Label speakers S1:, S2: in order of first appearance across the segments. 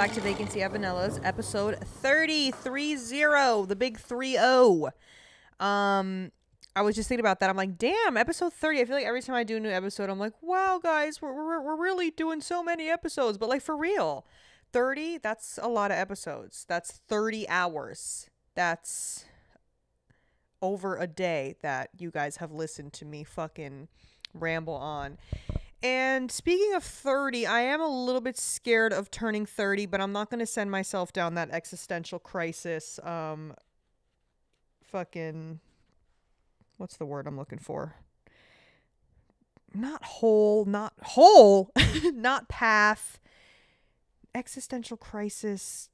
S1: back to Vacancy at Vanilla's episode 30, the big 3-0. I was just thinking about that. I'm like, damn, episode 30. I feel like every time I do a new episode, I'm like, wow, guys, we're really doing so many episodes. But like, for real, 30, that's a lot of episodes. That's 30 hours. That's over a day that you guys have listened to me fucking ramble on. And speaking of 30, I am a little bit scared of turning 30, but I'm not going to send myself down that existential crisis. Fucking, what's the word I'm looking for? Not path. Existential crisis.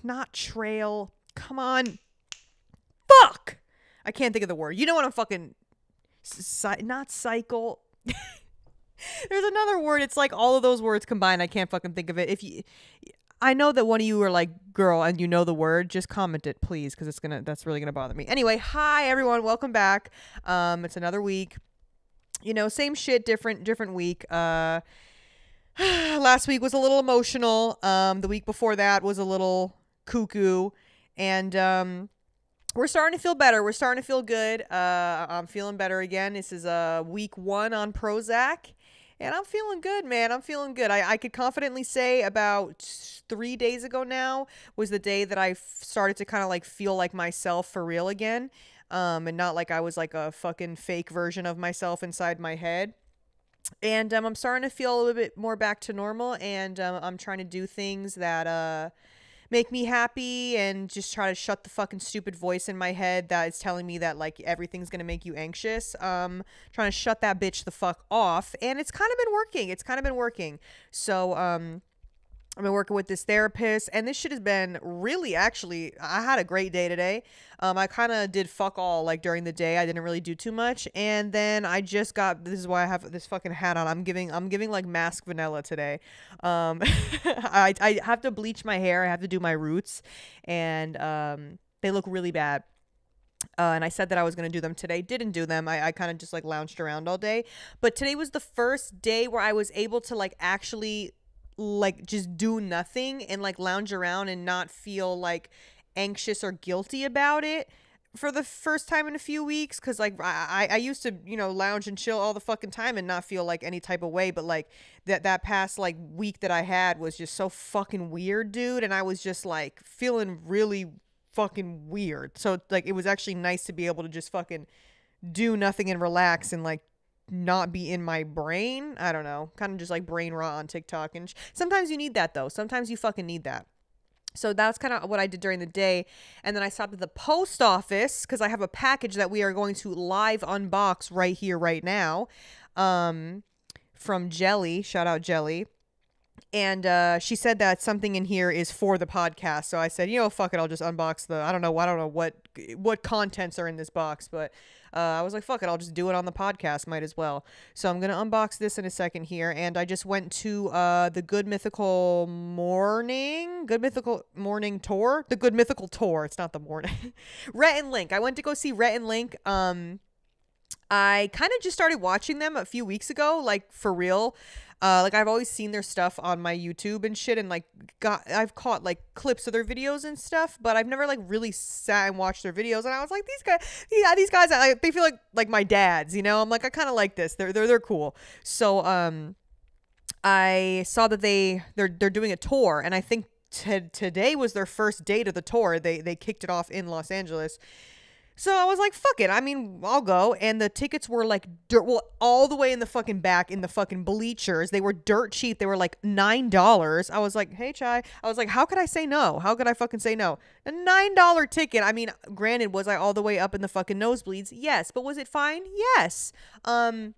S1: Not trail. Come on. Fuck! I can't think of the word. You know what I'm fucking... not cycle... There's another word. It's like all of those words combined. I can't fucking think of it. I know that one of you are like, girl, and you know the word, just comment it, please, because that's really gonna bother me. Anyway, hi everyone, welcome back. It's another week. You know, same shit, different week. Last week was a little emotional. The week before that was a little cuckoo, and we're starting to feel better. We're starting to feel good. I'm feeling better again. This is week 1 on Prozac. And I'm feeling good, man. I'm feeling good. I could confidently say about 3 days ago now was the day that I started to kind of like feel like myself for real again. And not like I was like a fucking fake version of myself inside my head. And I'm starting to feel a little bit more back to normal. And I'm trying to do things that make me happy and just try to shut the fucking stupid voice in my head that is telling me that like everything's gonna make you anxious. Trying to shut that bitch the fuck off, and it's kind of been working. So I've been working with this therapist, and this shit has been really, actually, I had a great day today. I kind of did fuck all like during the day. I didn't really do too much, and then I just got, this is why I have this fucking hat on. I'm giving like mask vanilla today. I have to bleach my hair. I have to do my roots, and they look really bad. And I said that I was going to do them today. Didn't do them. I kind of just like lounged around all day. But today was the first day where I was able to like actually like just do nothing and like lounge around and not feel like anxious or guilty about it for the first time in a few weeks. Cause like I used to, you know, lounge and chill all the fucking time and not feel like any type of way. But like that past like week that I had was just so fucking weird, dude. And I was just like feeling really fucking weird. So like it was actually nice to be able to just fucking do nothing and relax and like not be in my brain. I don't know, kind of just like brain rot on TikTok. And sometimes you need that though. Sometimes you fucking need that. So that's kind of what I did during the day. And then I stopped at the post office because I have a package that we are going to live unbox right here, right now, from Jelly. Shout out Jelly. And she said that something in here is for the podcast. So I said, you know, fuck it, I'll just unbox I don't know what contents are in this box, but I was like, fuck it, I'll just do it on the podcast, might as well. So I'm going to unbox this in a second here. And I just went to the Good Mythical Morning Tour. The Good Mythical Tour. It's not the morning. Rhett and Link. I went to go see Rhett and Link. I kind of just started watching them a few weeks ago, like for real. Like I've always seen their stuff on my YouTube and shit, and like I've caught like clips of their videos and stuff, but I've never like really sat and watched their videos. And I was like, these guys, they feel like my dads, you know. I'm like, I kind of like this. They're cool. So I saw that they're doing a tour, and I think today was their first date of the tour. They kicked it off in Los Angeles. So I was like, fuck it. I mean, I'll go. And the tickets were like all the way in the fucking back in the fucking bleachers. They were dirt cheap. They were like $9. I was like, hey, Chai. I was like, how could I say no? How could I fucking say no? A $9 ticket. I mean, granted, was I all the way up in the fucking nosebleeds? Yes. But was it fine? Yes. And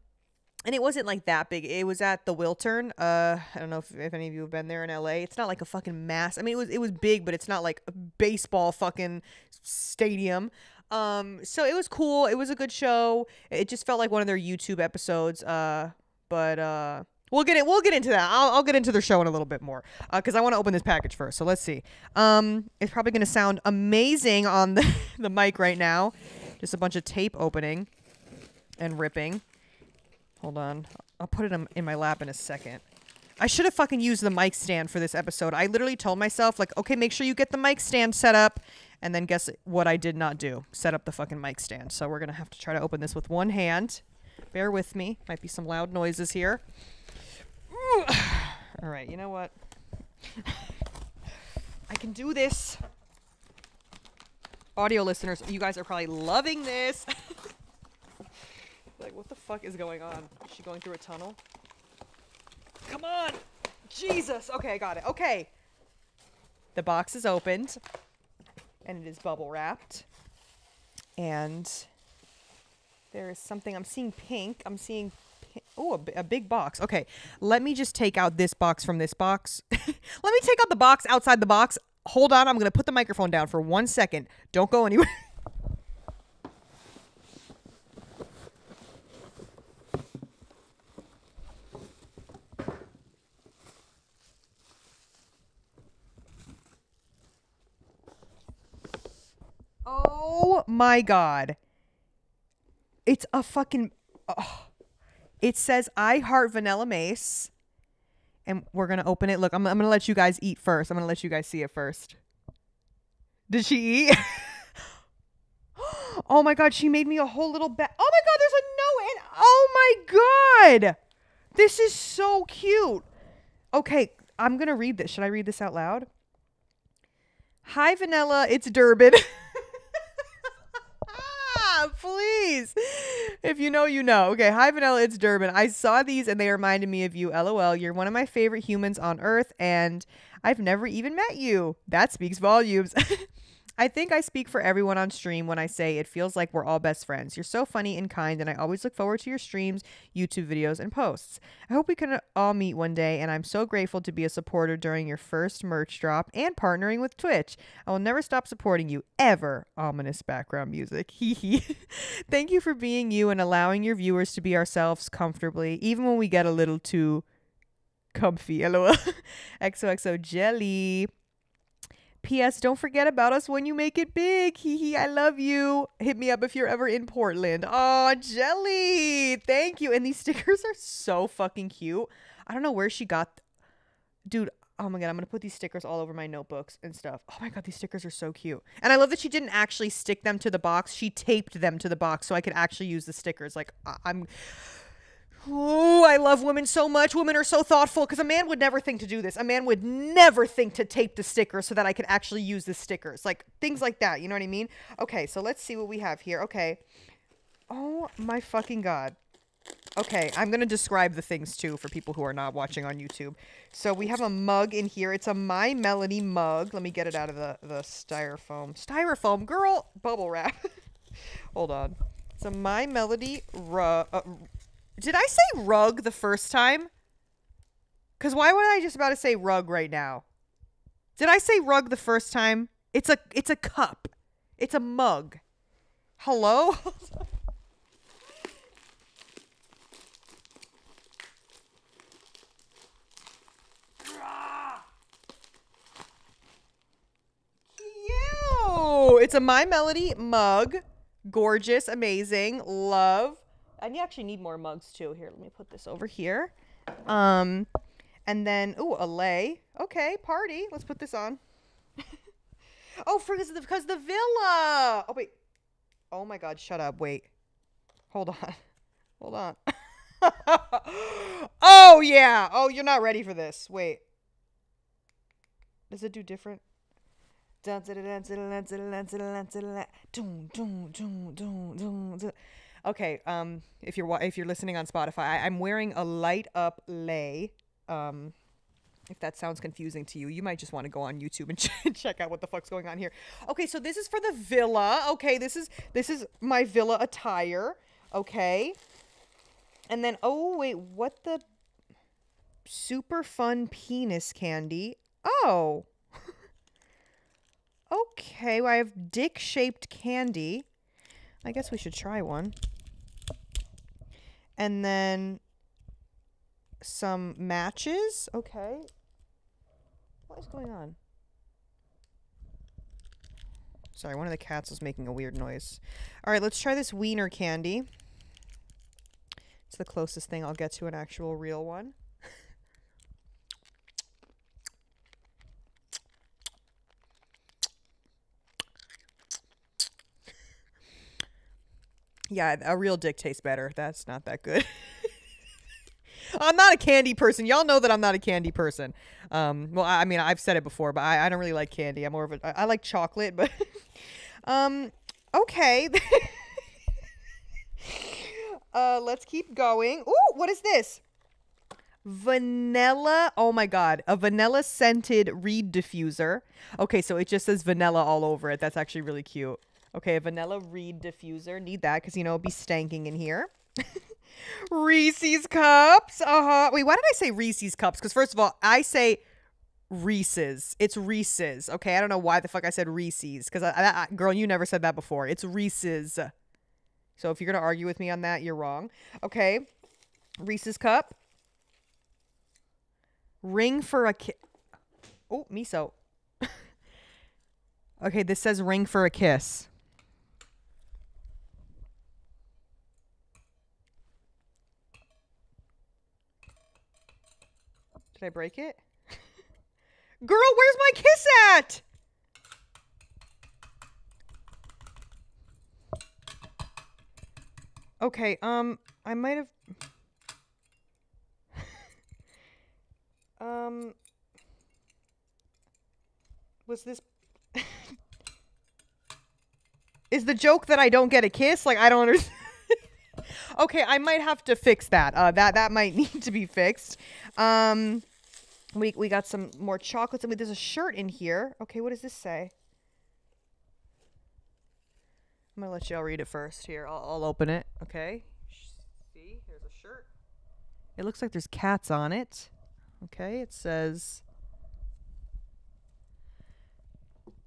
S1: it wasn't like that big. It was at the Wiltern. I don't know if any of you have been there in LA. It's not like a fucking mass. I mean, it was big, but it's not like a baseball fucking stadium. So it was cool. It was a good show. It just felt like one of their YouTube episodes. But we'll get into that. I'll get into their show in a little bit more. Cause I want to open this package first. So let's see. It's probably going to sound amazing on the mic right now. Just a bunch of tape opening and ripping. Hold on. I'll put it in my lap in a second. I should have fucking used the mic stand for this episode. I literally told myself, like, okay, make sure you get the mic stand set up. And then guess what I did not do? Set up the fucking mic stand. So we're going to have to try to open this with one hand. Bear with me. Might be some loud noises here. All right, you know what? I can do this. Audio listeners, you guys are probably loving this. Like, what the fuck is going on? Is she going through a tunnel? Come on! Jesus! Okay, I got it. Okay. The box is opened. And it is bubble wrapped. And there is something. I'm seeing pink. I'm seeing... Oh, a big box. Okay. Let me just take out this box from this box. Let me take out the box outside the box. Hold on. I'm going to put the microphone down for 1 second. Don't go anywhere. Oh my God. It's a fucking... Oh. It says, I heart Vanilla Mace. And we're going to open it. Look, I'm going to let you guys eat first. I'm going to let you guys see it first. Did she eat? Oh my God, she made me a whole little bag. Oh my God, there's a note. And oh my God. This is so cute. Okay, I'm going to read this. Should I read this out loud? Hi, Vanilla. It's Durbin. Please. If you know, you know. Okay. Hi, Vanilla. It's Durbin. I saw these and they reminded me of you. LOL. You're one of my favorite humans on earth and I've never even met you. That speaks volumes. I think I speak for everyone on stream when I say it feels like we're all best friends. You're so funny and kind, and I always look forward to your streams, YouTube videos, and posts. I hope we can all meet one day, and I'm so grateful to be a supporter during your first merch drop and partnering with Twitch. I will never stop supporting you, ever. Ominous background music. Hee hee. Thank you for being you and allowing your viewers to be ourselves comfortably, even when we get a little too comfy. LOL. XOXO Jelly. P.S. Don't forget about us when you make it big. Hee hee. I love you. Hit me up if you're ever in Portland. Oh, Jelly. Thank you. And these stickers are so fucking cute. I don't know where she got. Dude, oh my God. I'm going to put these stickers all over my notebooks and stuff. Oh my God. These stickers are so cute. And I love that she didn't actually stick them to the box. She taped them to the box so I could actually use the stickers. Like, Oh, I love women so much. Women are so thoughtful because a man would never think to do this. A man would never think to tape the sticker so that I could actually use the stickers. Like things like that. You know what I mean? Okay, so let's see what we have here. Okay. Oh my fucking God. Okay, I'm going to describe the things too for people who are not watching on YouTube. So we have a mug in here. It's a My Melody mug. Let me get it out of the styrofoam. Styrofoam, girl. Bubble wrap. Hold on. It's a My Melody did I say rug the first time? Because why would I just about to say rug right now? Did I say rug the first time? It's a cup. It's a mug. Hello? Cute. It's a My Melody mug. Gorgeous. Amazing. Love. And you actually need more mugs too. Here, let me put this over here. And then, ooh, a lei. Okay, party. Let's put this on. Oh, because the villa. Oh, wait. Oh my God, shut up. Wait. Hold on. Hold on. Oh, yeah. Oh, you're not ready for this. Wait. Does it do different? Okay, if you're listening on Spotify, I'm wearing a light up lei. If that sounds confusing to you, you might just want to go on YouTube and check out what the fuck's going on here. Okay, so this is for the villa. Okay, this is my villa attire. Okay. And then oh wait, what the super fun penis candy? Oh. Okay, well, I have dick-shaped candy. I guess we should try one. And then some matches. Okay. What is going on? Sorry, one of the cats was making a weird noise. All right, let's try this wiener candy. It's the closest thing I'll get to an actual real one. Yeah, a real dick tastes better. That's not that good. I'm not a candy person. Y'all know that I'm not a candy person. Well, I mean, I've said it before, but I don't really like candy. I'm more of a, I like chocolate, but, um, okay. Let's keep going. Ooh, what is this? Vanilla. Oh my God. A vanilla scented reed diffuser. Okay, so it just says vanilla all over it. That's actually really cute. Okay, a vanilla reed diffuser. Need that because, you know, it'll be stanking in here. Reese's cups. Wait, why did I say Reese's cups? Because first of all, I say Reese's. It's Reese's. Okay, I don't know why the fuck I said Reese's. Because, girl, you never said that before. It's Reese's. So if you're going to argue with me on that, you're wrong. Okay, Reese's cup. Ring for a kiss. Oh, miso. Okay, this says ring for a kiss. Did I break it? Girl, where's my kiss at? Okay, I might have... was this... Is the joke that I don't get a kiss? Like, I don't understand. Okay, I might have to fix that. That might need to be fixed. We got some more chocolates. I mean, there's a shirt in here. Okay, what does this say? I'm gonna let y'all read it first. Here, I'll open it. Okay. See, here's a shirt. It looks like there's cats on it. Okay, it says,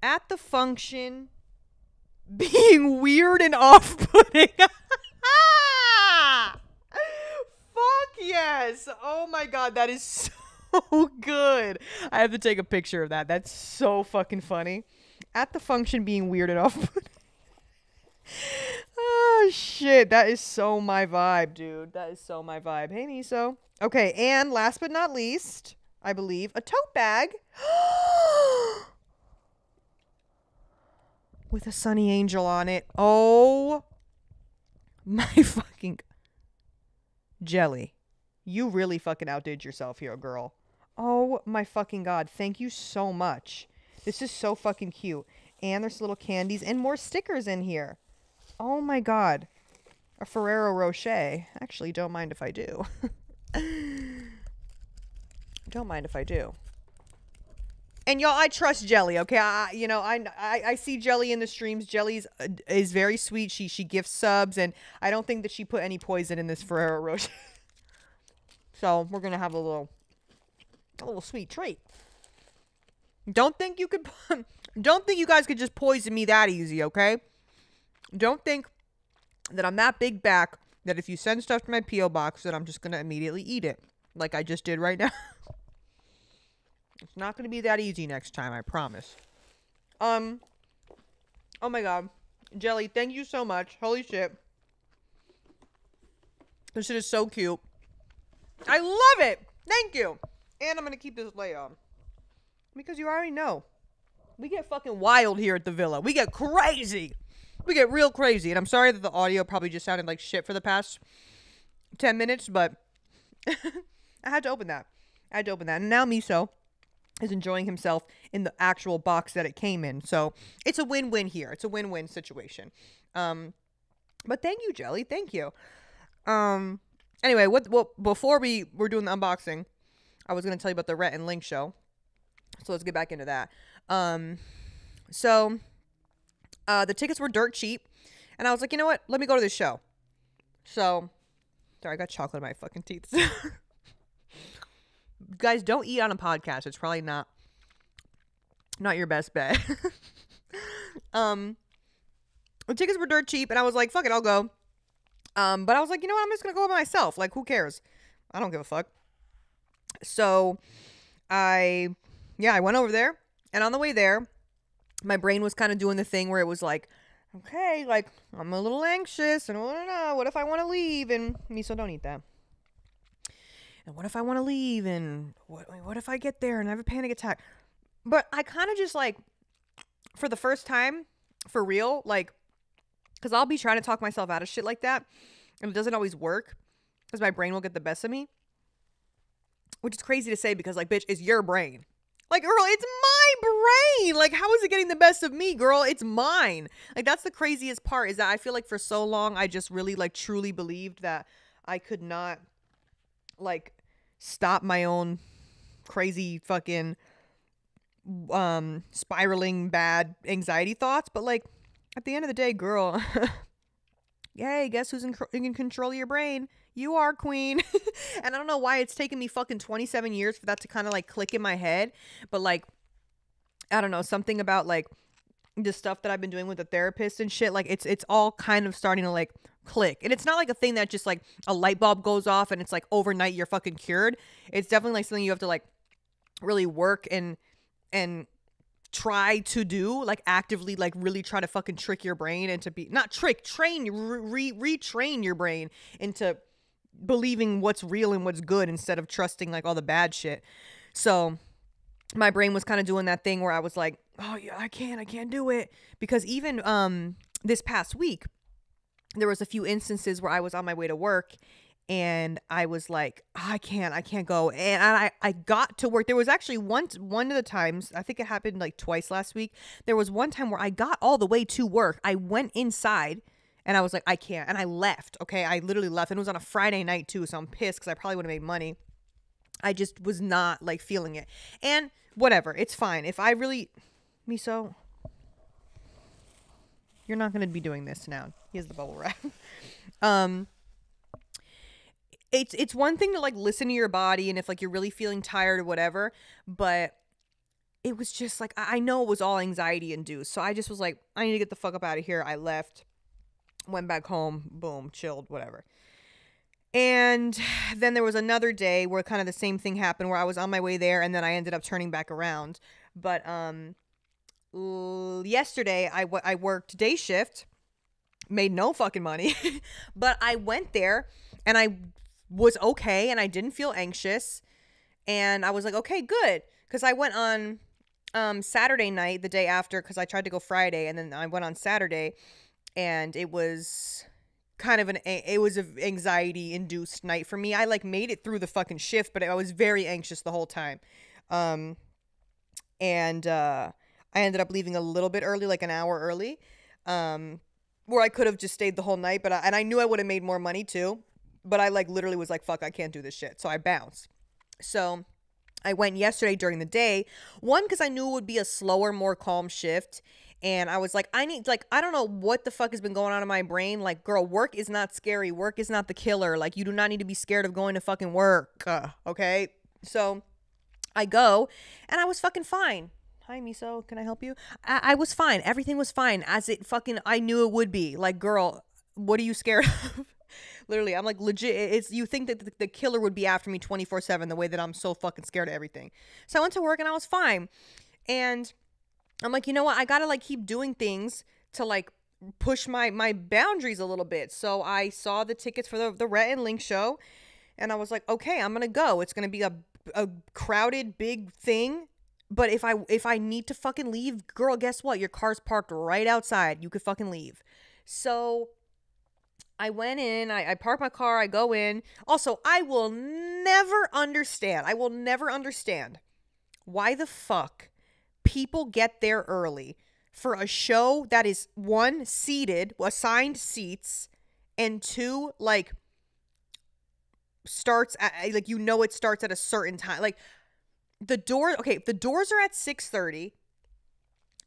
S1: at the function, being weird and off-putting. Fuck yes. Oh my God, that is so good. I have to take a picture of that. That's so fucking funny. At the function, being weird and off-putting. Oh shit, that is so my vibe, dude. That is so my vibe. Hey, Miso. Okay, and last but not least, I believe, a tote bag. With a sunny angel on it. Oh my fucking... Jelly. You really fucking outdid yourself here, girl. Oh my fucking God. Thank you so much. This is so fucking cute. And there's little candies and more stickers in here. Oh my God. A Ferrero Rocher. Actually, don't mind if I do. Don't mind if I do. And y'all, I trust Jelly, okay? I see Jelly in the streams. Jelly is very sweet. She gifts subs, and I don't think that she put any poison in this Ferrero Rocher. So we're gonna have a little sweet treat. Don't think you guys could just poison me that easy, okay? Don't think that I'm that big back that if you send stuff to my P.O. box that I'm just gonna immediately eat it, like I just did right now. It's not going to be that easy next time, I promise. Oh my God. Jelly, thank you so much. Holy shit. This shit is so cute. I love it. Thank you. And I'm going to keep this lay on. Because you already know. We get fucking wild here at the villa. We get crazy. We get real crazy. And I'm sorry that the audio probably just sounded like shit for the past 10 minutes, but I had to open that. And now Miso is enjoying himself in the actual box that it came in. So it's a win-win here. It's a win-win situation. But thank you, Jelly. Thank you. Anyway, before we were doing the unboxing, I was going to tell you about the Rhett and Link show. So let's get back into that. The tickets were dirt cheap. And I was like, you know what? Let me go to this show. So, sorry, I got chocolate in my fucking teeth. Guys, don't eat on a podcast. It's probably not your best bet. The tickets were dirt cheap, and I was like, fuck it, I'll go. But I was like, you know what? I'm just going to go by myself. Like, who cares? I don't give a fuck. So, I went over there, and on the way there, my brain was kind of doing the thing where it was like, okay, like, I'm a little anxious, and I don't know, what if I want to leave? And Miso, don't eat that. And what if I want to leave? And what if I get there and I have a panic attack? But I kind of just like, for the first time, for real, like, Because I'll be trying to talk myself out of shit like that, and it doesn't always work because my brain will get the best of me. Which is crazy to say because, like, bitch, it's your brain. Like, girl, it's my brain. Like, how is it getting the best of me, girl? It's mine. Like, that's the craziest part, is that I feel like for so long I just really, like, truly believed that I could not, like, stop my own crazy fucking spiraling bad anxiety thoughts. But, like, at the end of the day, girl, yay, guess who's in control of your brain? You are, queen. And I don't know why it's taken me fucking 27 years for that to kind of like click in my head. But like, I don't know, something about like the stuff that I've been doing with the therapist and shit. Like it's all kind of starting to like click. And it's not like a thing that just like a light bulb goes off and it's like overnight you're fucking cured. It's definitely like something you have to like really work and try to do, like actively, like really try to fucking trick your brain into retrain your brain into believing what's real and what's good instead of trusting like all the bad shit. So my brain was kind of doing that thing where I was like, oh yeah, I can't do it. Because even this past week, there was a few instances where I was on my way to work and I was like, oh, I can't go. And I got to work. There was actually one of the times, I think it happened like twice last week. There was one time where I got all the way to work. I went inside and I was like, I can't. And I left. Okay. I literally left. And it was on a Friday night too. So I'm pissed because I probably would have made money. I just was not like feeling it. And whatever. It's fine. If I really, Miso, you're not going to be doing this now. Here's the bubble wrap. It's one thing to like listen to your body and if like you're really feeling tired or whatever, but it was just like, I know it was all anxiety induced. So I just was like, I need to get the fuck up out of here. I left, went back home, boom, chilled, whatever. And then there was another day where kind of the same thing happened where I was on my way there and then I ended up turning back around. But yesterday I worked day shift, made no fucking money, but I went there and I was okay and I didn't feel anxious and I was like, okay, good. Because I went on Saturday night, the day after, because I tried to go Friday and then I went on Saturday and it was kind of an anxiety induced night for me. I like made it through the fucking shift, but I was very anxious the whole time. And I ended up leaving a little bit early, like an hour early, where I could have just stayed the whole night, but I knew I would have made more money too. But I like literally was like, fuck, I can't do this shit. So I bounced. So I went yesterday during the day. One, because I knew it would be a slower, more calm shift. And I was like, I don't know what the fuck has been going on in my brain. Like, girl, work is not scary. Work is not the killer. Like, you do not need to be scared of going to fucking work. Okay? So I go and I was fucking fine. Hi, Miso. Can I help you? I was fine. Everything was fine as it fucking, I knew it would be. Like, girl, what are you scared of? Literally, I'm like legit. You think that the killer would be after me 24/7 the way that I'm so fucking scared of everything. So I went to work and I was fine. And I'm like, you know what? I gotta like keep doing things to like push my boundaries a little bit. So I saw the tickets for the Rhett and Link show, and I was like, okay, I'm gonna go. It's gonna be a crowded big thing. But if I need to fucking leave, girl, guess what? Your car's parked right outside. You could fucking leave. So I went in, I parked my car, I go in. Also, I will never understand why the fuck people get there early for a show that is one, seated, assigned seats, and two, like, starts at, like, you know it starts at a certain time. Like, the doors are at 6:30.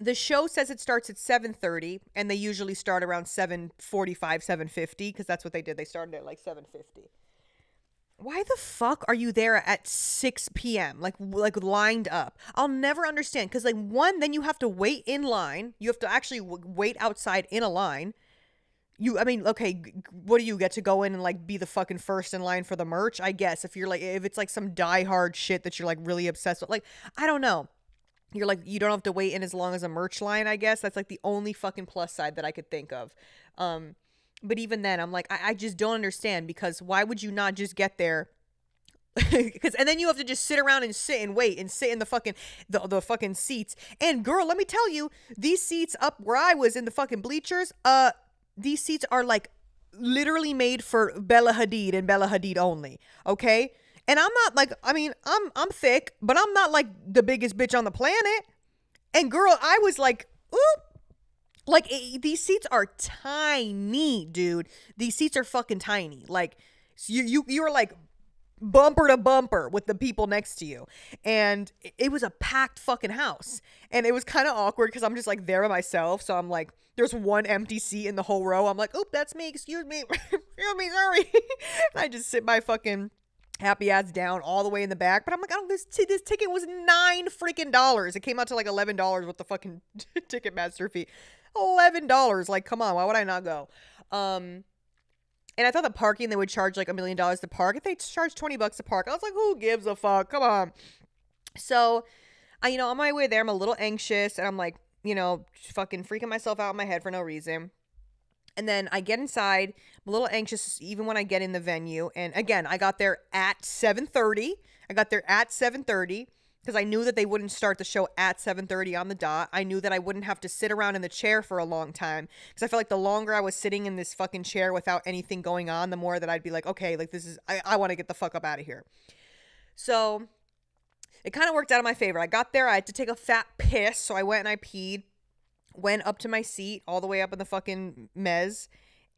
S1: The show says it starts at 7:30, and they usually start around 7:45, 7:50, because that's what they did. They started at like 7:50. Why the fuck are you there at 6 p.m. like lined up? I'll never understand, because like one, then you have to wait in line. You have to actually wait outside in a line. Okay, what do you get to go in and like be the fucking first in line for the merch? I guess if it's like some diehard shit that you're like really obsessed with, like, I don't know. You're like, you don't have to wait in as long as a merch line, I guess. That's like the only fucking plus side that I could think of. But even then, I'm like, I just don't understand, because why would you not just get there? And then you have to just sit around and sit and wait and sit in the fucking the fucking seats. And girl, let me tell you, these seats up where I was in the fucking bleachers, these seats are like literally made for Bella Hadid and Bella Hadid only. Okay. And I'm not like, I mean, I'm thick, but I'm not like the biggest bitch on the planet. And girl, I was like, ooh, like these seats are tiny, dude. These seats are fucking tiny. Like you're like bumper to bumper with the people next to you. And it was a packed fucking house. And it was kind of awkward because I'm just like there by myself. So I'm like, there's one empty seat in the whole row. I'm like, oop, that's me. Excuse me. Excuse me, sorry. And I just sit my fucking happy ass down all the way in the back. But I'm like, oh, this ticket was $9 freaking dollars. It came out to like $11 with the fucking Ticketmaster fee. $11. Like, come on, why would I not go? And I thought the parking, they would charge like $1 million to park. If they charge $20 to park, I was like, who gives a fuck? Come on. So, on my way there, I'm a little anxious, and I'm like, fucking freaking myself out in my head for no reason. And then I get inside. I'm a little anxious even when I get in the venue. And again, I got there at 7:30. Because I knew that they wouldn't start the show at 7:30 on the dot. I knew that I wouldn't have to sit around in the chair for a long time. Because I felt like the longer I was sitting in this fucking chair without anything going on, the more that I'd be like, okay, like this is, I want to get the fuck up out of here. So it kind of worked out in my favor. I got there. I had to take a fat piss. So I went and I peed. Went up to my seat all the way up in the fucking mez.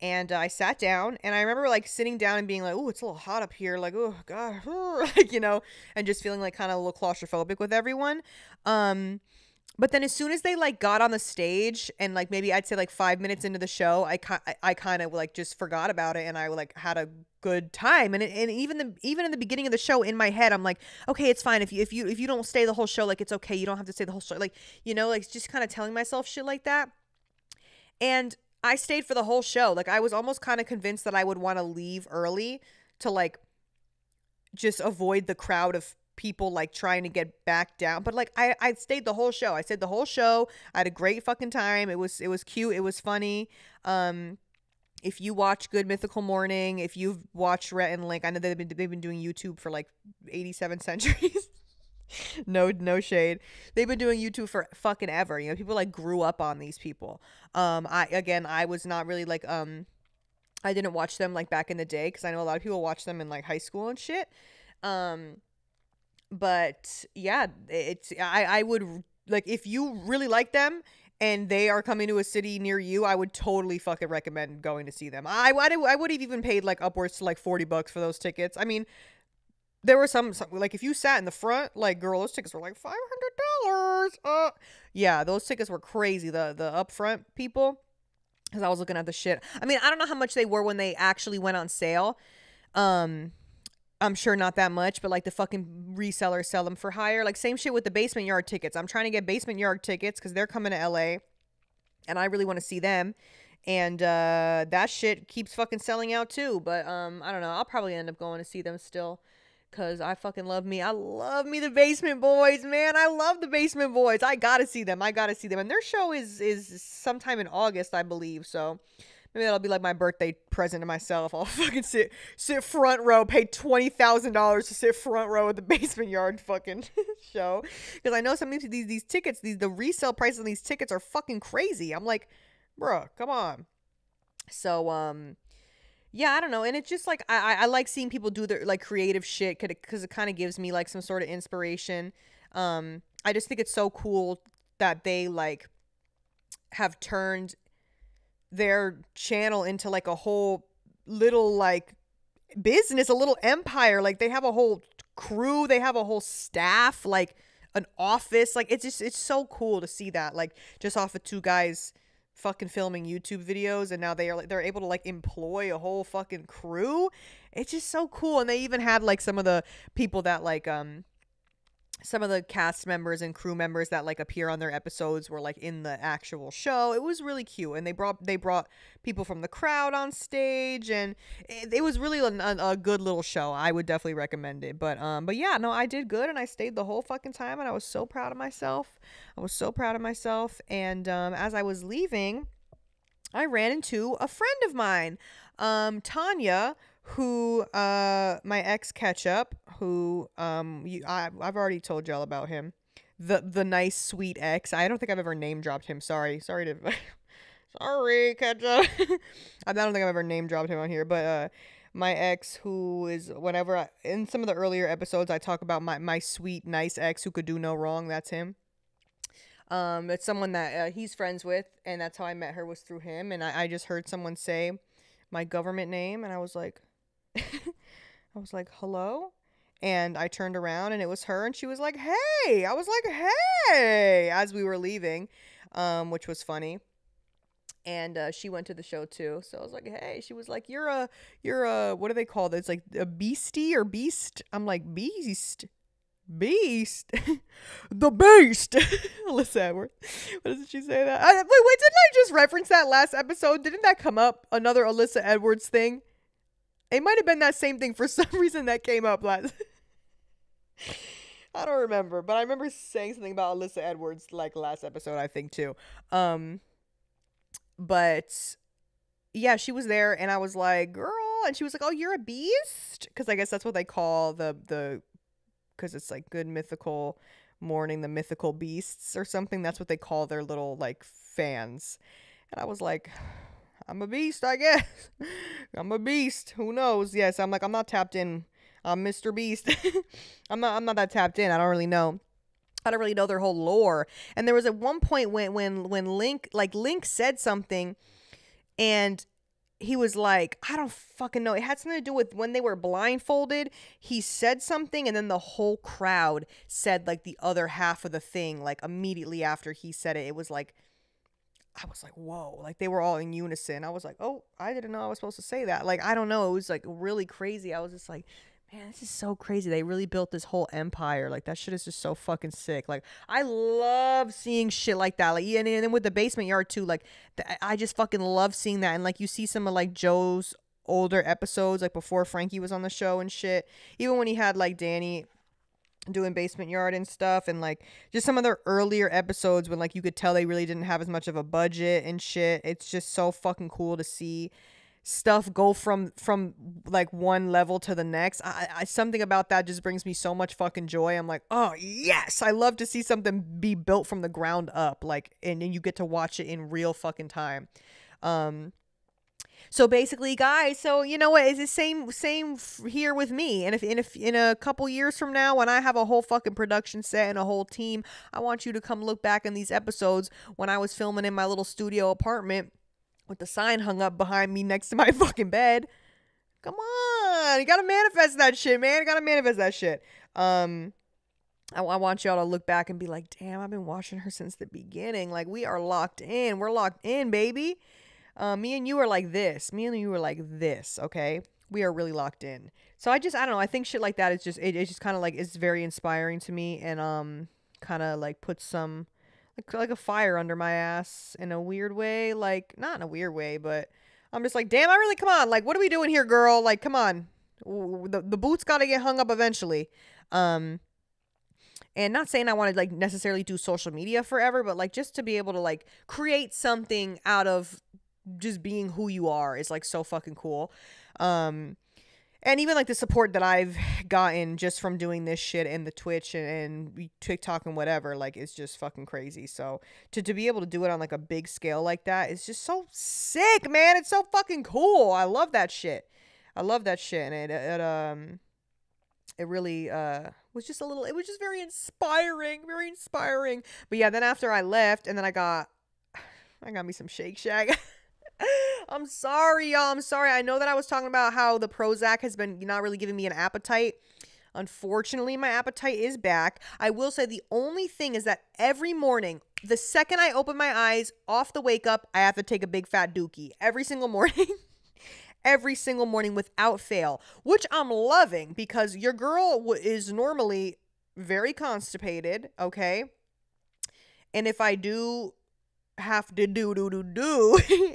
S1: And I sat down, and I remember like sitting down and being like, oh, it's a little hot up here. Like, oh God, like, and just feeling like kind of a little claustrophobic with everyone. But then as soon as they like got on the stage and like maybe I'd say like 5 minutes into the show, I kind of like just forgot about it, and I like had a good time. And even in the beginning of the show in my head, I'm like, okay, it's fine if you don't stay the whole show, like it's okay, you don't have to stay the whole show, like like just kind of telling myself shit like that. And I stayed for the whole show. Like I was almost kind of convinced that I would want to leave early to like just avoid the crowd of people like trying to get back down. But like I stayed the whole show. I stayed the whole show. I had a great fucking time. It was cute. It was funny. If you watch Good Mythical Morning, if you've watched Rhett and Link, I know they've been doing YouTube for like 87 centuries. No shade. They've been doing YouTube for fucking ever. People like grew up on these people. I was not really like I didn't watch them like back in the day because I know a lot of people watch them in like high school and shit. But yeah, I would like if you really like them and they are coming to a city near you, I would totally fucking recommend going to see them. I would have even paid like upwards to like $40 for those tickets. I mean, there were some like if you sat in the front, like girl, those tickets were like $500. Yeah, those tickets were crazy. The upfront people, because I was looking at the shit. I mean, I don't know how much they were when they actually went on sale. I'm sure not that much, but like the fucking resellers sell them for higher. Like same shit with the Basement Yard tickets. I'm trying to get Basement Yard tickets because they're coming to LA, and I really want to see them. And that shit keeps fucking selling out too. But I don't know. I'll probably end up going to see them still. Cause I fucking love me. I love me the Basement Boys, man. I love the Basement Boys. I gotta see them. And their show is sometime in August, I believe. So maybe that'll be like my birthday present to myself. I'll fucking sit front row, pay $20,000 to sit front row at the Basement Yard fucking show. Because I know some of these tickets, the resale prices on these tickets are fucking crazy. I'm like, bruh, come on. So yeah, I don't know. And it's just like, I like seeing people do their like creative shit because it kind of gives me like some sort of inspiration. I just think it's so cool that they like have turned their channel into like a whole little like business, a little empire. Like they have a whole crew, they have a whole staff, like an office. Like it's so cool to see that, like just off of two guys fucking filming YouTube videos, and now they're able to like employ a whole fucking crew. It's just so cool. And they even had like some of the people that like some of the cast members and crew members that like appear on their episodes were like in the actual show. It was really cute, and they brought people from the crowd on stage, and it was really a good little show. I would definitely recommend it. But yeah, no, I did good, and I stayed the whole fucking time, and I was so proud of myself. And as I was leaving, I ran into a friend of mine, Tanya, who my ex Ketchup, who I've already told y'all about him, the nice sweet ex. I don't think I've ever name dropped him. Sorry to Sorry, ketchup. I don't think I've ever name dropped him on here, but my ex, who is whenever in some of the earlier episodes I talk about my sweet nice ex who could do no wrong. That's him. It's someone that he's friends with, and that's how I met her, was through him. And I just heard someone say my government name, and I was like, hello. And I turned around and it was her, and she was like, hey. I was like, hey, as we were leaving, which was funny. And she went to the show too, so I was like, hey. She was like, you're a what do they call this, like a beastie or beast? I'm like, beast, the beast. Alyssa Edwards. What doesn't she say that? Wait, didn't I just reference that last episode? Didn't that come up, another Alyssa Edwards thing? It might have been that same thing. For some reason that came up last. I don't remember, but I remember saying something about Alyssa Edwards like last episode, I think too. But yeah, she was there, and I was like, girl, and she was like, oh, you're a beast? Because I guess that's what they call the because it's like Good Mythical Morning, the mythical beasts or something. That's what they call their little like fans. And I was like, I'm a beast, I guess. I'm a beast. Who knows? Yes, I'm like, I'm not tapped in. I'm Mr. Beast. I'm not that tapped in. I don't really know. I don't really know their whole lore. And there was at one point when Link said something, and he was like, I don't fucking know. It had something to do with when they were blindfolded. He said something, and then the whole crowd said like the other half of the thing, like immediately after he said it. It was like, I was like, whoa, like they were all in unison. I was like, oh, I didn't know I was supposed to say that. Like, I don't know. It was like really crazy. I was just like, man, this is so crazy. They really built this whole empire. Like, that shit is just so fucking sick. Like, I love seeing shit like that. Like, yeah, and then with the basement yard too. Like, I just fucking love seeing that. And like, you see some of like Joe's older episodes, like before Frankie was on the show and shit. Even when he had like Danny doing basement yard and stuff, and like just some of their earlier episodes when like you could tell they really didn't have as much of a budget and shit. It's just so fucking cool to see stuff go from like one level to the next. I something about that just brings me so much fucking joy. I'm like, oh yes, I love to see something be built from the ground up, like, and you get to watch it in real fucking time. So basically, guys, so you know what, it's the same here with me. And if in a couple years from now, when I have a whole fucking production set and a whole team, I want you to come look back in these episodes when I was filming in my little studio apartment with the sign hung up behind me next to my fucking bed. Come on, you gotta manifest that shit, man. You gotta manifest that shit. I want y'all to look back and be like, damn, I've been watching her since the beginning. Like, we are locked in. We're locked in, baby. Me and you are like this. Me and you are like this, okay? We are really locked in. So I don't know. I think shit like that is just, it's just kind of like, it's very inspiring to me, and kind of like puts some, like a fire under my ass in a weird way. Like, not in a weird way, but I'm just like, damn, I really, come on. Like, what are we doing here, girl? Like, come on. The boots got to get hung up eventually. And not saying I want to like necessarily do social media forever, but like just to be able to like create something out of just being who you are is like so fucking cool. And even like the support that I've gotten just from doing this shit and the Twitch and TikTok and whatever, like, it's just fucking crazy. So to be able to do it on like a big scale like that is just so sick, man. It's so fucking cool. I love that shit. And it really was just it was just very inspiring. But yeah, then after I left, and then I got me some Shake Shack. I'm sorry, y'all. I'm sorry. I know that I was talking about how the Prozac has been not really giving me an appetite. Unfortunately, my appetite is back. I will say the only thing is that every morning, the second I open my eyes off the wake up, I have to take a big fat dookie. Every single morning. Every single morning without fail. Which I'm loving, because your girl is normally very constipated, okay? And if I do have to do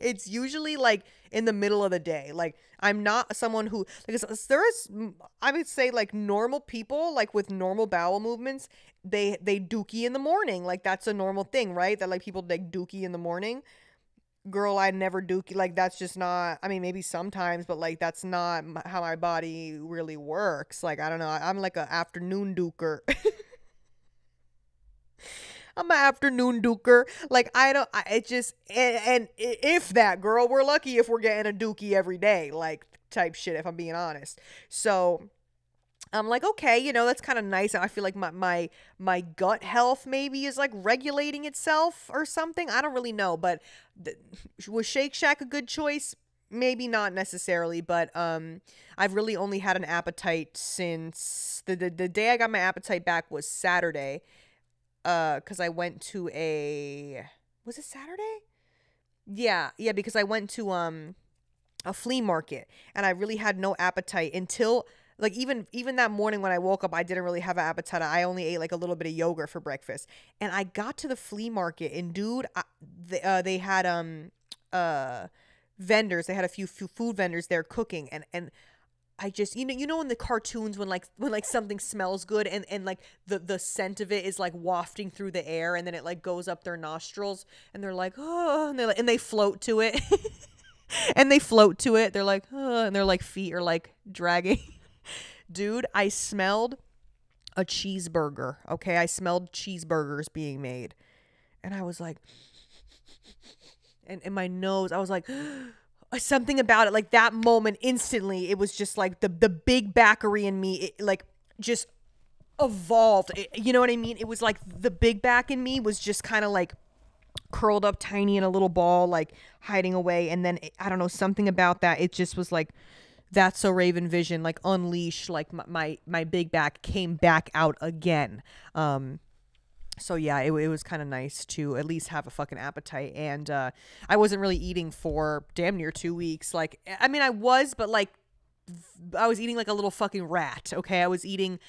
S1: it's usually like in the middle of the day. Like, I'm not someone who, like, there is, I would say, like, normal people, like with normal bowel movements, they dookie in the morning. Like, that's a normal thing, right? That like people like dookie in the morning. Girl, I never dookie. Like, that's just not, I mean, maybe sometimes, but like that's not how my body really works. Like, I don't know, I'm like an afternoon dooker. I'm an afternoon duker. Like, I don't, it just, and if that, girl, we're lucky if we're getting a dookie every day, like, type shit, if I'm being honest. So I'm like, okay, that's kind of nice. I feel like my gut health maybe is like regulating itself or something. I don't really know, but was Shake Shack a good choice? Maybe not necessarily, but I've really only had an appetite since the day I got my appetite back was Saturday. Because I went to was it Saturday? Yeah, because I went to a flea market and I really had no appetite until like even that morning when I woke up, I didn't really have an appetite. I only ate like a little bit of yogurt for breakfast. And I got to the flea market and dude, they had vendors. They had a few food vendors there cooking and I just in the cartoons when like something smells good and like the scent of it is like wafting through the air and then it like goes up their nostrils and they're like, oh, and they float to it. And they float to it. They're like, oh, and their like feet are like dragging. Dude, I smelled a cheeseburger. Okay, I smelled cheeseburgers being made. And I was like, and in my nose, I was like, something about it, like that moment instantly, it was just like the big backery in me, it like just evolved. You know what I mean? It was like the big back in me was just kind of like curled up tiny in a little ball, like hiding away. And then I don't know, something about that. It just was like, that's so Raven Vision, like unleashed, like my big back came back out again. So yeah, it was kind of nice to at least have a fucking appetite. And I wasn't really eating for damn near 2 weeks. Like, I mean, I was, but like I was eating like a little fucking rat. Okay, I was eating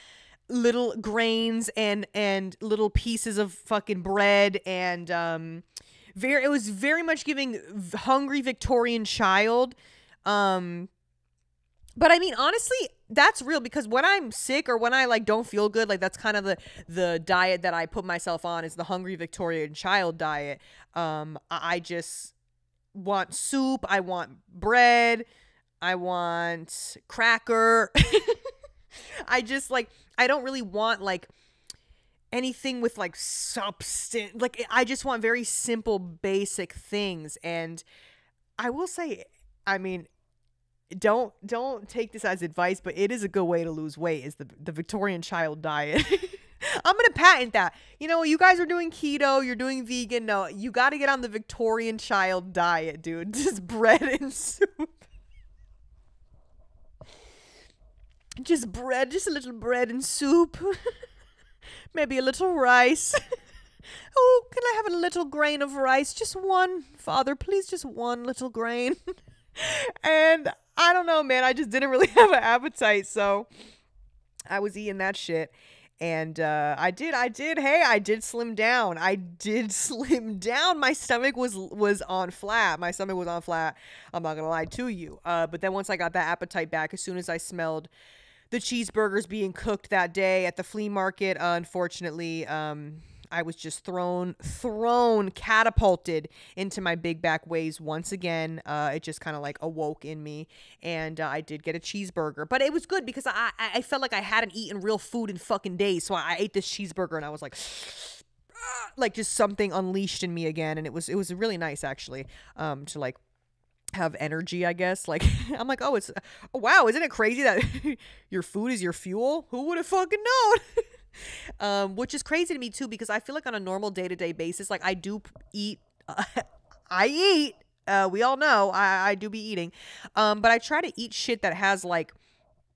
S1: little grains and little pieces of fucking bread and it was very much giving hungry Victorian child. But I mean, honestly, that's real because when I'm sick or when I like don't feel good, like that's kind of the diet that I put myself on is the hungry Victorian child diet. I just want soup. I want bread. I want cracker. I just like, I don't really want like anything with like substance. Like I just want very simple, basic things. And I will say, I mean, don't take this as advice, but it is a good way to lose weight is the Victorian child diet. I'm going to patent that. You guys are doing keto, you're doing vegan. No, you got to get on the Victorian child diet, dude. Just bread and soup. Just bread, just a little bread and soup. Maybe a little rice. Oh, can I have a little grain of rice? Just one, Father, please, just one little grain. And I don't know, man. I just didn't really have an appetite, so I was eating that shit. And I did slim down. I did slim down. My stomach was on flat. My stomach was on flat. I'm not gonna lie to you. But then once I got that appetite back, as soon as I smelled the cheeseburgers being cooked that day at the flea market, unfortunately, I was just catapulted into my big back ways once again. It just kind of like awoke in me, and I did get a cheeseburger, but it was good because I felt like I hadn't eaten real food in fucking days, so I ate this cheeseburger and I was like just something unleashed in me again, and it was really nice actually, to like have energy, I guess. Like I'm like, oh wow, isn't it crazy that your food is your fuel? Who would have fucking known? Which is crazy to me too, because I feel like on a normal day-to-day basis, like I do eat, I eat, we all know I do be eating, but I try to eat shit that has like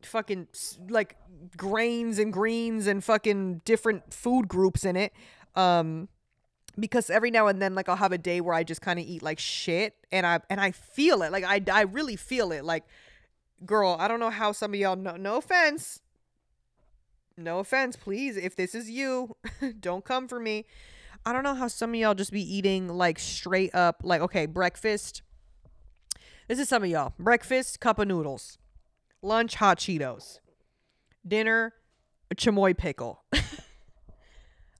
S1: fucking like grains and greens and fucking different food groups in it, because every now and then, like I'll have a day where I just kind of eat like shit, and I feel it, like I really feel it, like girl, I don't know how some of y'all, no offense, please. If this is you, don't come for me. I don't know how some of y'all just be eating like straight up, like, okay, breakfast. This is some of y'all. Breakfast, cup of noodles. Lunch, hot Cheetos. Dinner, a chamoy pickle.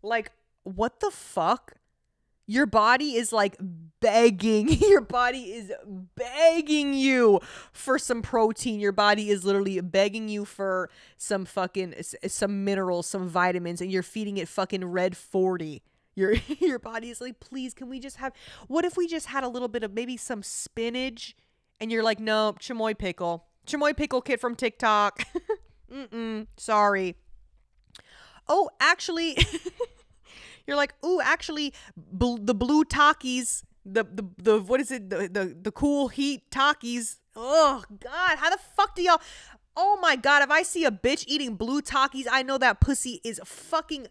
S1: Like, what the fuck? Your body is like begging. Your body is begging you for some protein. Your body is literally begging you for some fucking, some minerals, some vitamins, and you're feeding it fucking red 40. Your your body is like, please, can we just have, what if we just had a little bit of maybe some spinach? And you're like, no, chamoy pickle. Chamoy pickle kit from TikTok. Sorry. Oh, actually, you're like, ooh, actually, the blue Takis, the what is it? The cool heat Takis. Oh, God, how the fuck do y'all, oh my God, if I see a bitch eating blue Takis, I know that pussy is fucking,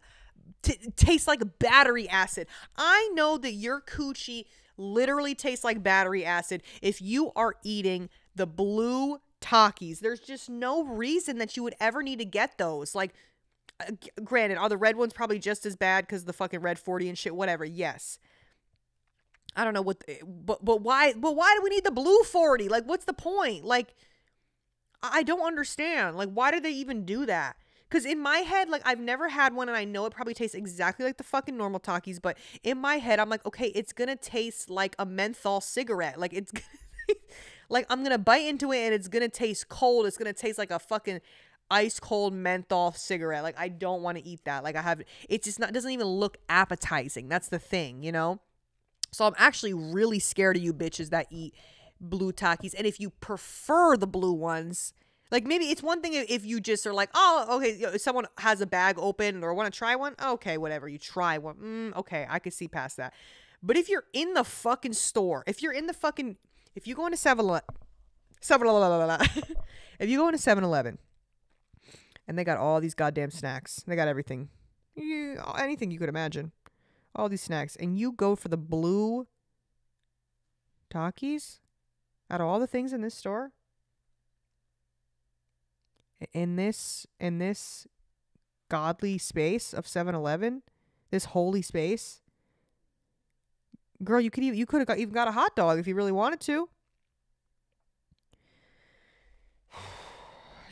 S1: tastes like battery acid. I know that your coochie literally tastes like battery acid if you are eating the blue Takis. There's just no reason that you would ever need to get those. Like, granted, are the red ones probably just as bad because the fucking red 40 and shit, whatever. Yes. I don't know what, but why do we need the blue 40? Like, what's the point? Like, I don't understand. Like, why did they even do that? Because in my head, like, I've never had one, and I know it probably tastes exactly like the fucking normal Takis, but in my head, I'm like, okay, it's gonna taste like a menthol cigarette. Like, it's gonna, like, I'm gonna bite into it, and it's gonna taste cold. It's gonna taste like a fucking ice cold menthol cigarette. Like, I don't want to eat that. Like, it's just not, doesn't even look appetizing. That's the thing, you know? So I'm actually really scared of you bitches that eat blue Takis. And if you prefer the blue ones, like, maybe it's one thing if you just are like, oh, okay, if someone has a bag open or want to try one, okay, whatever, you try one. Okay, I could see past that. But if you're in the fucking store, if you go into if you go into 7-Eleven and they got all these goddamn snacks, they got everything, anything you could imagine, all these snacks, and you go for the blue Takis out of all the things in this store, in this godly space of 7-Eleven, this holy space, girl, you could even got a hot dog if you really wanted to.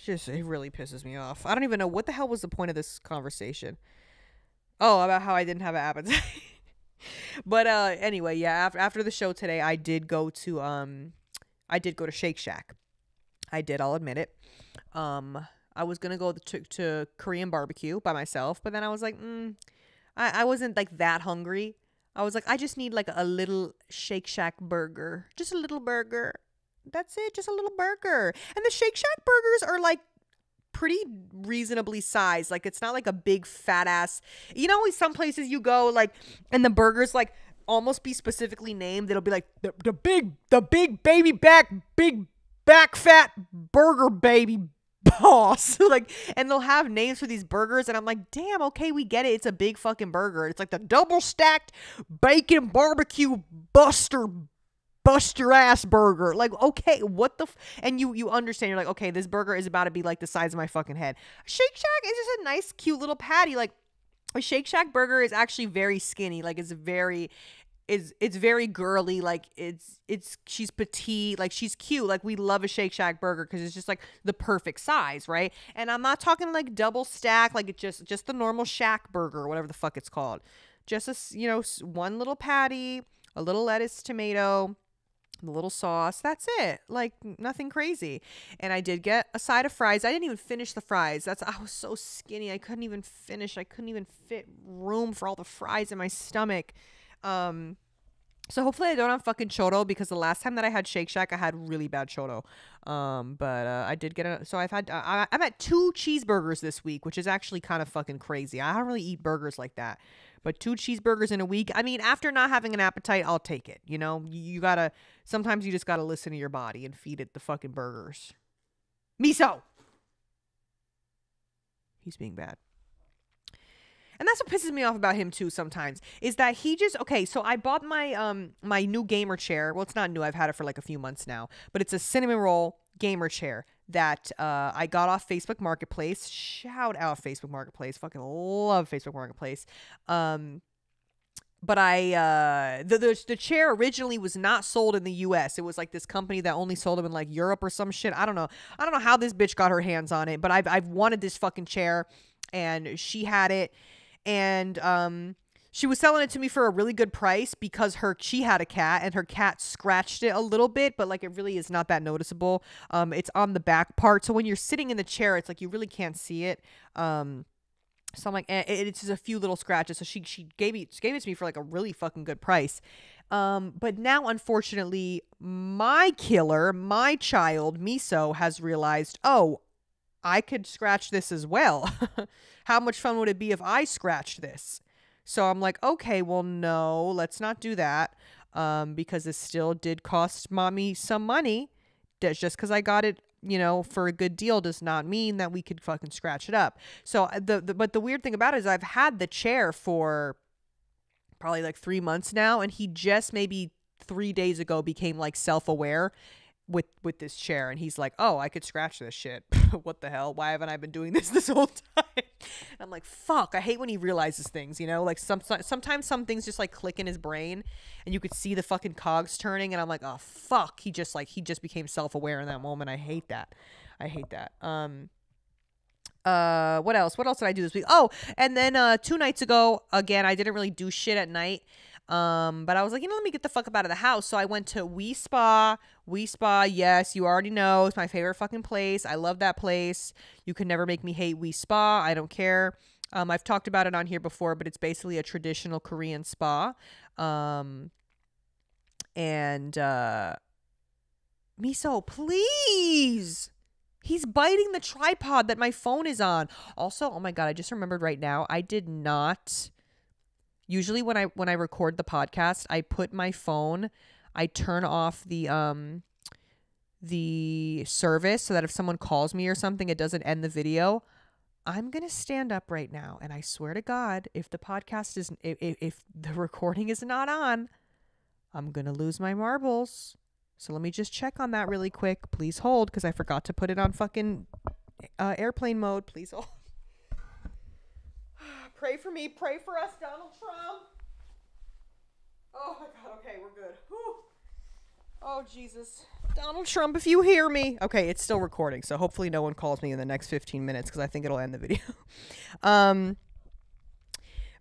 S1: It really pisses me off. I don't even know what the hell was the point of this conversation. Oh, about how I didn't have an appetite. But anyway, yeah, after the show today, I did go to Shake Shack. I did, I'll admit it. I was gonna go to Korean barbecue by myself, but then I was like, I wasn't like that hungry. I was like, I just need like a little Shake Shack burger, just a little burger. That's it, just a little burger. And the Shake Shack burgers are like pretty reasonably sized. Like, it's not like a big fat ass, you know, some places you go, like, and the burgers like almost be specifically named. It'll be like the big big back fat burger baby boss. Like, and they'll have names for these burgers, and I'm like, damn, okay, we get it, it's a big fucking burger. It's like the double stacked bacon barbecue buster ass burger. Like, okay, what the and you understand, you're like, okay, this burger is about to be like the size of my fucking head. Shake Shack is just a nice cute little patty. Like, a Shake Shack burger is actually very skinny. Like, it's very girly. Like, she's petite, like, she's cute. Like, we love a Shake Shack burger because it's just like the perfect size, right? And I'm not talking like double stack, like, it's just the normal Shack burger, whatever the fuck it's called. Just one little patty, a little lettuce, tomato, the little sauce. That's it. Like, nothing crazy. And I did get a side of fries. I didn't even finish the fries. I was so skinny. I couldn't even finish. I couldn't even fit room for all the fries in my stomach. So hopefully I don't have fucking choro, because the last time that I had Shake Shack, I had really bad choro. But I did get so I've had 2 cheeseburgers this week, which is actually kind of fucking crazy. I don't really eat burgers like that. But 2 cheeseburgers in a week, I mean, after not having an appetite, I'll take it. You know, sometimes you just gotta listen to your body and feed it the fucking burgers. Miso! He's being bad. And that's what pisses me off about him too sometimes, is that he just, okay, so I bought my my new gamer chair. Well, it's not new. I've had it for like a few months now. But it's a cinnamon roll gamer chair that I got off Facebook Marketplace. Shout out Facebook Marketplace. Fucking love Facebook Marketplace. But the chair originally was not sold in the US. It was like this company that only sold them in like Europe or some shit. I don't know how this bitch got her hands on it, but I've wanted this fucking chair, and she had it. And she was selling it to me for a really good price because she had a cat, and her cat scratched it a little bit, but like, it really is not that noticeable. It's on the back part, so when you're sitting in the chair, it's like you really can't see it. So I'm like, it's just a few little scratches. So she gave it to me for like a really fucking good price. But now, unfortunately, my killer, my child, Miso, has realized, oh, I could scratch this as well. How much fun would it be if I scratched this? So I'm like, okay, well, no, let's not do that. Because it still did cost mommy some money. Just because I got it, for a good deal does not mean that we could fucking scratch it up. So but the weird thing about it is I've had the chair for probably like 3 months now, and he just maybe 3 days ago became like self-aware with this chair, and he's like, oh, I could scratch this shit. What the hell? Why haven't I been doing this whole time? And I'm like, fuck, I hate when he realizes things, like sometimes some things just like click in his brain and you could see the fucking cogs turning, and I'm like, oh fuck, he just became self-aware in that moment. I hate that. What else did I do this week? Oh, and then 2 nights ago, again, I didn't really do shit at night. But I was like, let me get the fuck up out of the house. So I went to Wee Spa. Yes, you already know, it's my favorite fucking place. I love that place. You can never make me hate Wee Spa. I don't care. I've talked about it on here before, but it's basically a traditional Korean spa. Miso, please. He's biting the tripod that my phone is on. Also, oh my God, I just remembered right now, I did not. Usually when I record the podcast, I put my phone, I turn off the service so that if someone calls me or something, it doesn't end the video. I'm going to stand up right now, and I swear to God, if the podcast is if the recording is not on, I'm going to lose my marbles. So let me just check on that really quick. Please hold, because I forgot to put it on fucking airplane mode. Please hold. Pray for me. Pray for us, Donald Trump. Oh my God. Okay, we're good. Whew. Oh, Jesus. Donald Trump, if you hear me. Okay, it's still recording, so hopefully no one calls me in the next 15 minutes, because I think it'll end the video.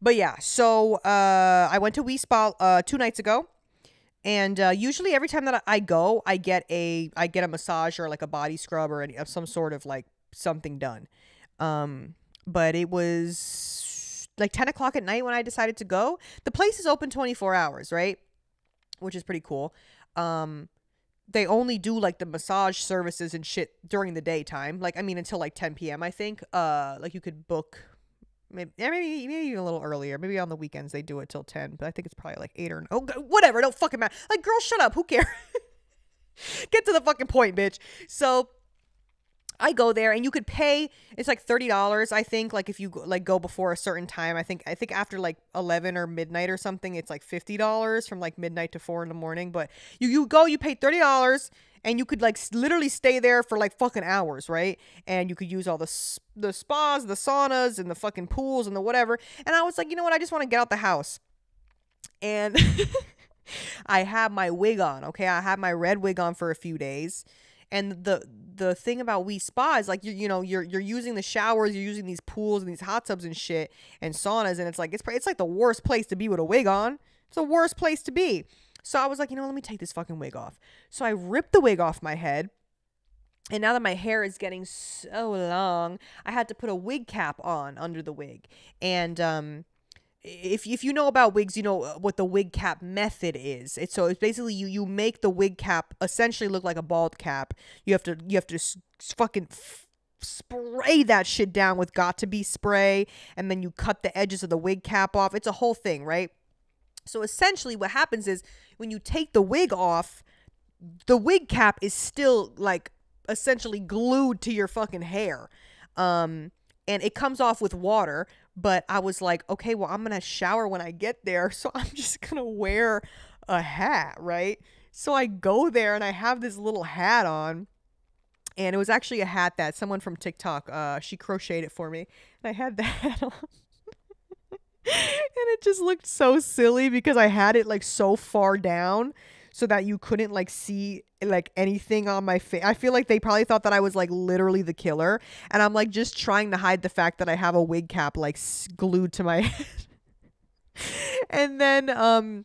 S1: But yeah, so I went to Wee Spa 2 nights ago. And usually every time that I go, I get a massage or like a body scrub or some sort of like something done. But it was like 10 o'clock at night when I decided to go. The place is open 24 hours, right? Which is pretty cool. They only do like the massage services and shit during the daytime. Like, I mean, until like 10 p.m. I think. Like you could book. Maybe even a little earlier. Maybe on the weekends they do it till 10, but I think it's probably like 8 or whatever. Don't fucking matter. Like, girl, shut up. Who cares? Get to the fucking point, bitch. So I go there, and you could pay. It's like $30, I think. Like if you like go before a certain time, I think after like 11 or midnight or something, it's like $50 from like midnight to 4 in the morning. But you go, you pay $30. And you could like literally stay there for like fucking hours, right? And you could use all the spas, the saunas, and the fucking pools and the whatever. And I was like, you know what? I just want to get out the house. And I have my wig on, okay? I have my red wig on for a few days. And the thing about Wee Spa is like you're using the showers, you're using these pools and these hot tubs and shit and saunas, and it's like the worst place to be with a wig on. It's the worst place to be. So I was like, let me take this fucking wig off. So I ripped the wig off my head. And now that my hair is getting so long, I had to put a wig cap on under the wig. And if you know about wigs, you know what the wig cap method is. It's basically you make the wig cap essentially look like a bald cap. You have to fucking spray that shit down with got-to-be spray, and then you cut the edges of the wig cap off. It's a whole thing, right? So essentially what happens is when you take the wig off, the wig cap is still like essentially glued to your fucking hair. And it comes off with water, but I was like, okay, well, I'm going to shower when I get there. So I'm just going to wear a hat, right? So I go there and I have this little hat on, and it was actually a hat that someone from TikTok, she crocheted it for me, and I had the hat on. And it just looked so silly because I had it like so far down so that you couldn't like see like anything on my face. I feel like they probably thought that I was like literally the killer, and I'm like just trying to hide the fact that I have a wig cap like glued to my head. And then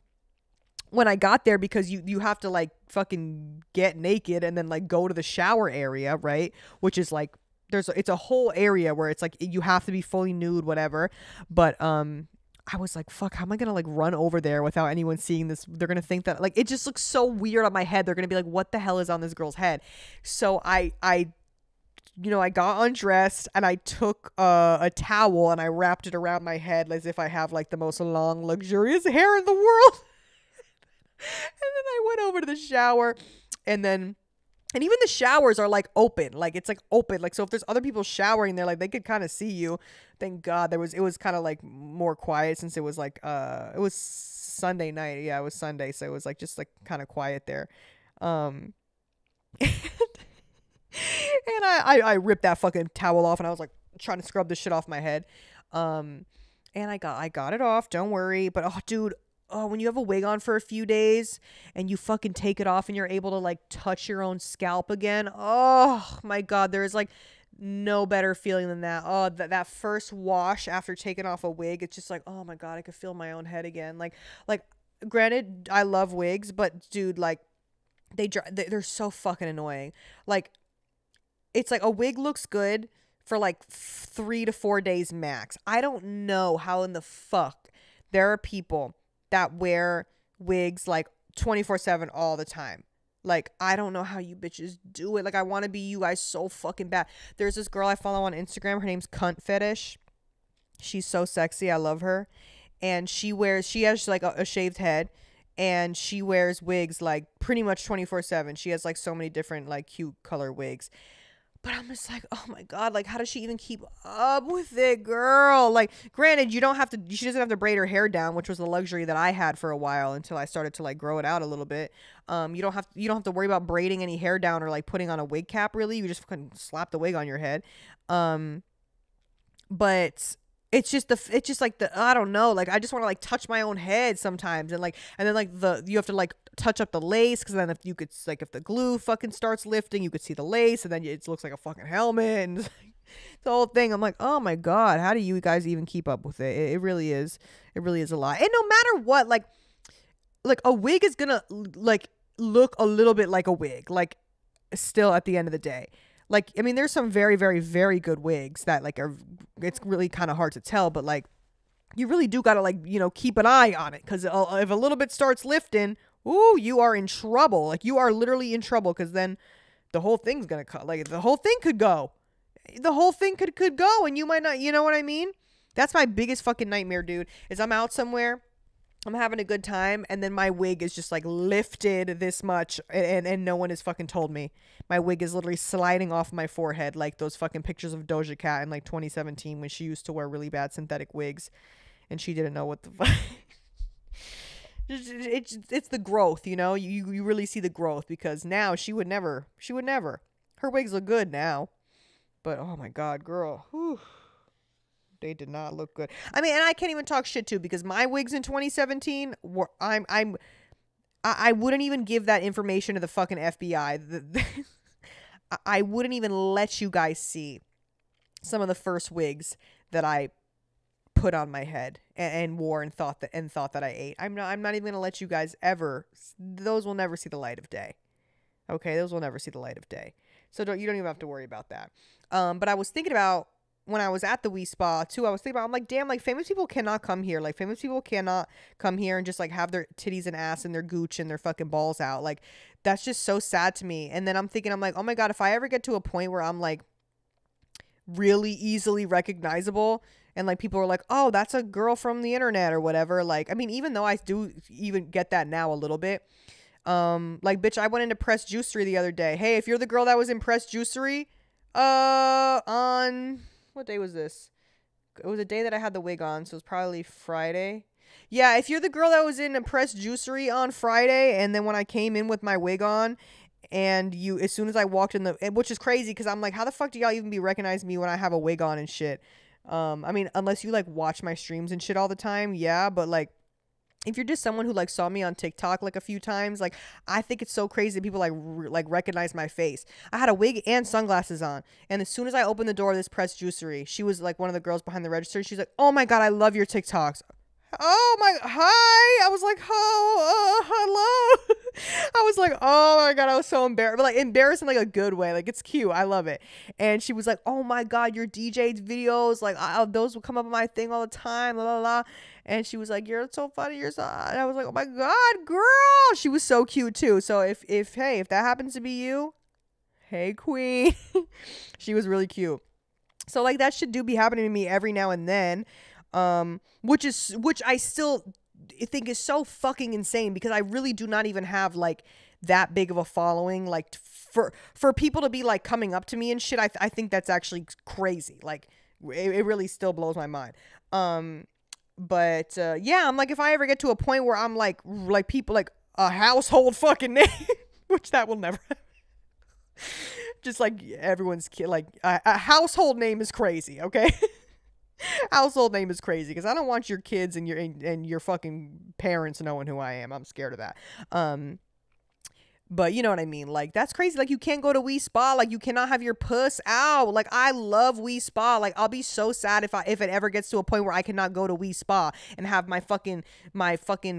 S1: when I got there, because you have to like fucking get naked and then like go to the shower area, right? Which is like it's a whole area where it's like you have to be fully nude, whatever. But I was like, fuck, how am I gonna like run over there without anyone seeing this? They're gonna think that, like, it just looks so weird on my head. They're gonna be like, what the hell is on this girl's head? So I got undressed and I took a towel and I wrapped it around my head as if I have like the most long, luxurious hair in the world. And then I went over to the shower, and even the showers are like open, like it's like open, like so if there's other people showering there, like they could kind of see you. Thank God it was kind of like more quiet, since it was like it was Sunday night. Yeah, it was Sunday, so it was like just like kind of quiet there. And I ripped that fucking towel off, and I was like trying to scrub this shit off my head. And I got it off, don't worry. But oh dude, when you have a wig on for a few days and you fucking take it off and you're able to like touch your own scalp again, oh my God, there is like no better feeling than that. Oh, that first wash after taking off a wig, it's just like, oh my God, I could feel my own head again. Like granted, I love wigs, but dude, like they're so fucking annoying. Like, it's like a wig looks good for like 3 to 4 days max. I don't know how in the fuck there are people that wear wigs like 24/7 all the time. Like, I don't know how you bitches do it. Like, I want to be you guys so fucking bad. There's this girl I follow on Instagram. Her name's Cunt Fetish. She's so sexy. I love her. And she has like a shaved head, and she wears wigs like pretty much 24/7. She has like so many different like cute color wigs. But I'm just like, oh my God, like, how does she even keep up with it, girl? Like, granted, she doesn't have to braid her hair down, which was the luxury that I had for a while until I started to like grow it out a little bit. You don't have to worry about braiding any hair down or like putting on a wig cap, really. You just fucking slap the wig on your head. But it's just like I don't know, like I just want to like touch my own head sometimes, and then like you have to like touch up the lace, because then if the glue fucking starts lifting, you could see the lace, and then it looks like a fucking helmet, and the whole thing. I'm like, oh my God, how do you guys even keep up with it? It really is a lot. And no matter what, like a wig is gonna like look a little bit like a wig, like still at the end of the day. Like, I mean, there's some very, very, very good wigs that like it's really kind of hard to tell, but like you really do got to like, keep an eye on it, because if a little bit starts lifting, ooh, you are in trouble. Like, you are literally in trouble, because then the whole thing's going to cut. Like, the whole thing could go. The whole thing could go, and you might not, you know what I mean? That's my biggest fucking nightmare, dude, is I'm out somewhere, I'm having a good time, and then my wig is just like lifted this much, and no one has fucking told me. My wig is literally sliding off my forehead like those fucking pictures of Doja Cat in like 2017 when she used to wear really bad synthetic wigs, and she didn't know what the fuck. It's the growth, you really see the growth, because now she would never. Her wigs look good now, but oh my God, girl, whew. They did not look good. I mean, and I can't even talk shit too, because my wigs in 2017 were I wouldn't even give that information to the fucking FBI. I wouldn't even let you guys see some of the first wigs that I put on my head and wore and thought that I ate. I'm not even gonna let you guys ever. Those will never see the light of day. Okay, those will never see the light of day. So you don't even have to worry about that. But I was thinking about, when I was at the Wii Spa too, I'm like, damn, like famous people cannot come here. Like, famous people cannot come here and just like have their titties and ass and their gooch and their fucking balls out. Like, that's just so sad to me. And then I'm like, oh my God, if I ever get to a point where I'm like really easily recognizable, and like people are like, oh, that's a girl from the internet or whatever. Like, I mean, even though I do even get that now a little bit. Like, bitch, I went into Press Juicery the other day. Hey, if you're the girl that was in Press Juicery, on... what day was this? It was a day that I had the wig on, so it was probably Friday. Yeah, if you're the girl that was in a Press Juicery on Friday, and then when I came in with my wig on, and as soon as I walked in which is crazy, because I'm like, how the fuck do y'all even recognize me when I have a wig on and shit? I mean, unless you like watch my streams and shit all the time, yeah, but like, if you're just someone who like saw me on TikTok like a few times, like, I think it's so crazy that people like recognize my face. I had a wig and sunglasses on, and as soon as I opened the door of this Press Juicery, she was like one of the girls behind the register. She's like, oh my God, I love your TikToks. Oh my, hi. I was like, oh, hello. I was like, oh my God, I was so embarrassed. But like embarrassed in like a good way. Like it's cute. I love it. And she was like, oh my God, your DJ videos, like those will come up on my thing all the time. La la la. And she was like, you're so funny. You're so, and I was like, oh my God, girl. She was so cute too. So if that happens to be you, hey queen. She was really cute. So like that shit do be happening to me every now and then. Which I still think is so fucking insane, because I really do not even have like that big of a following. Like for people to be like coming up to me and shit, I think that's actually crazy. Like it really still blows my mind. But yeah, I'm like, if I ever get to a point where I'm like people like a household fucking name, which that will never happen. Just like everyone's kid, like a household name is crazy, okay? Household name is crazy, because I don't want your kids and your fucking parents knowing who I am. I'm scared of that. But you know what I mean? Like that's crazy. Like you can't go to Wii Spa. Like you cannot have your puss out. Like I love Wii Spa. Like I'll be so sad if it ever gets to a point where I cannot go to Wii Spa and have my fucking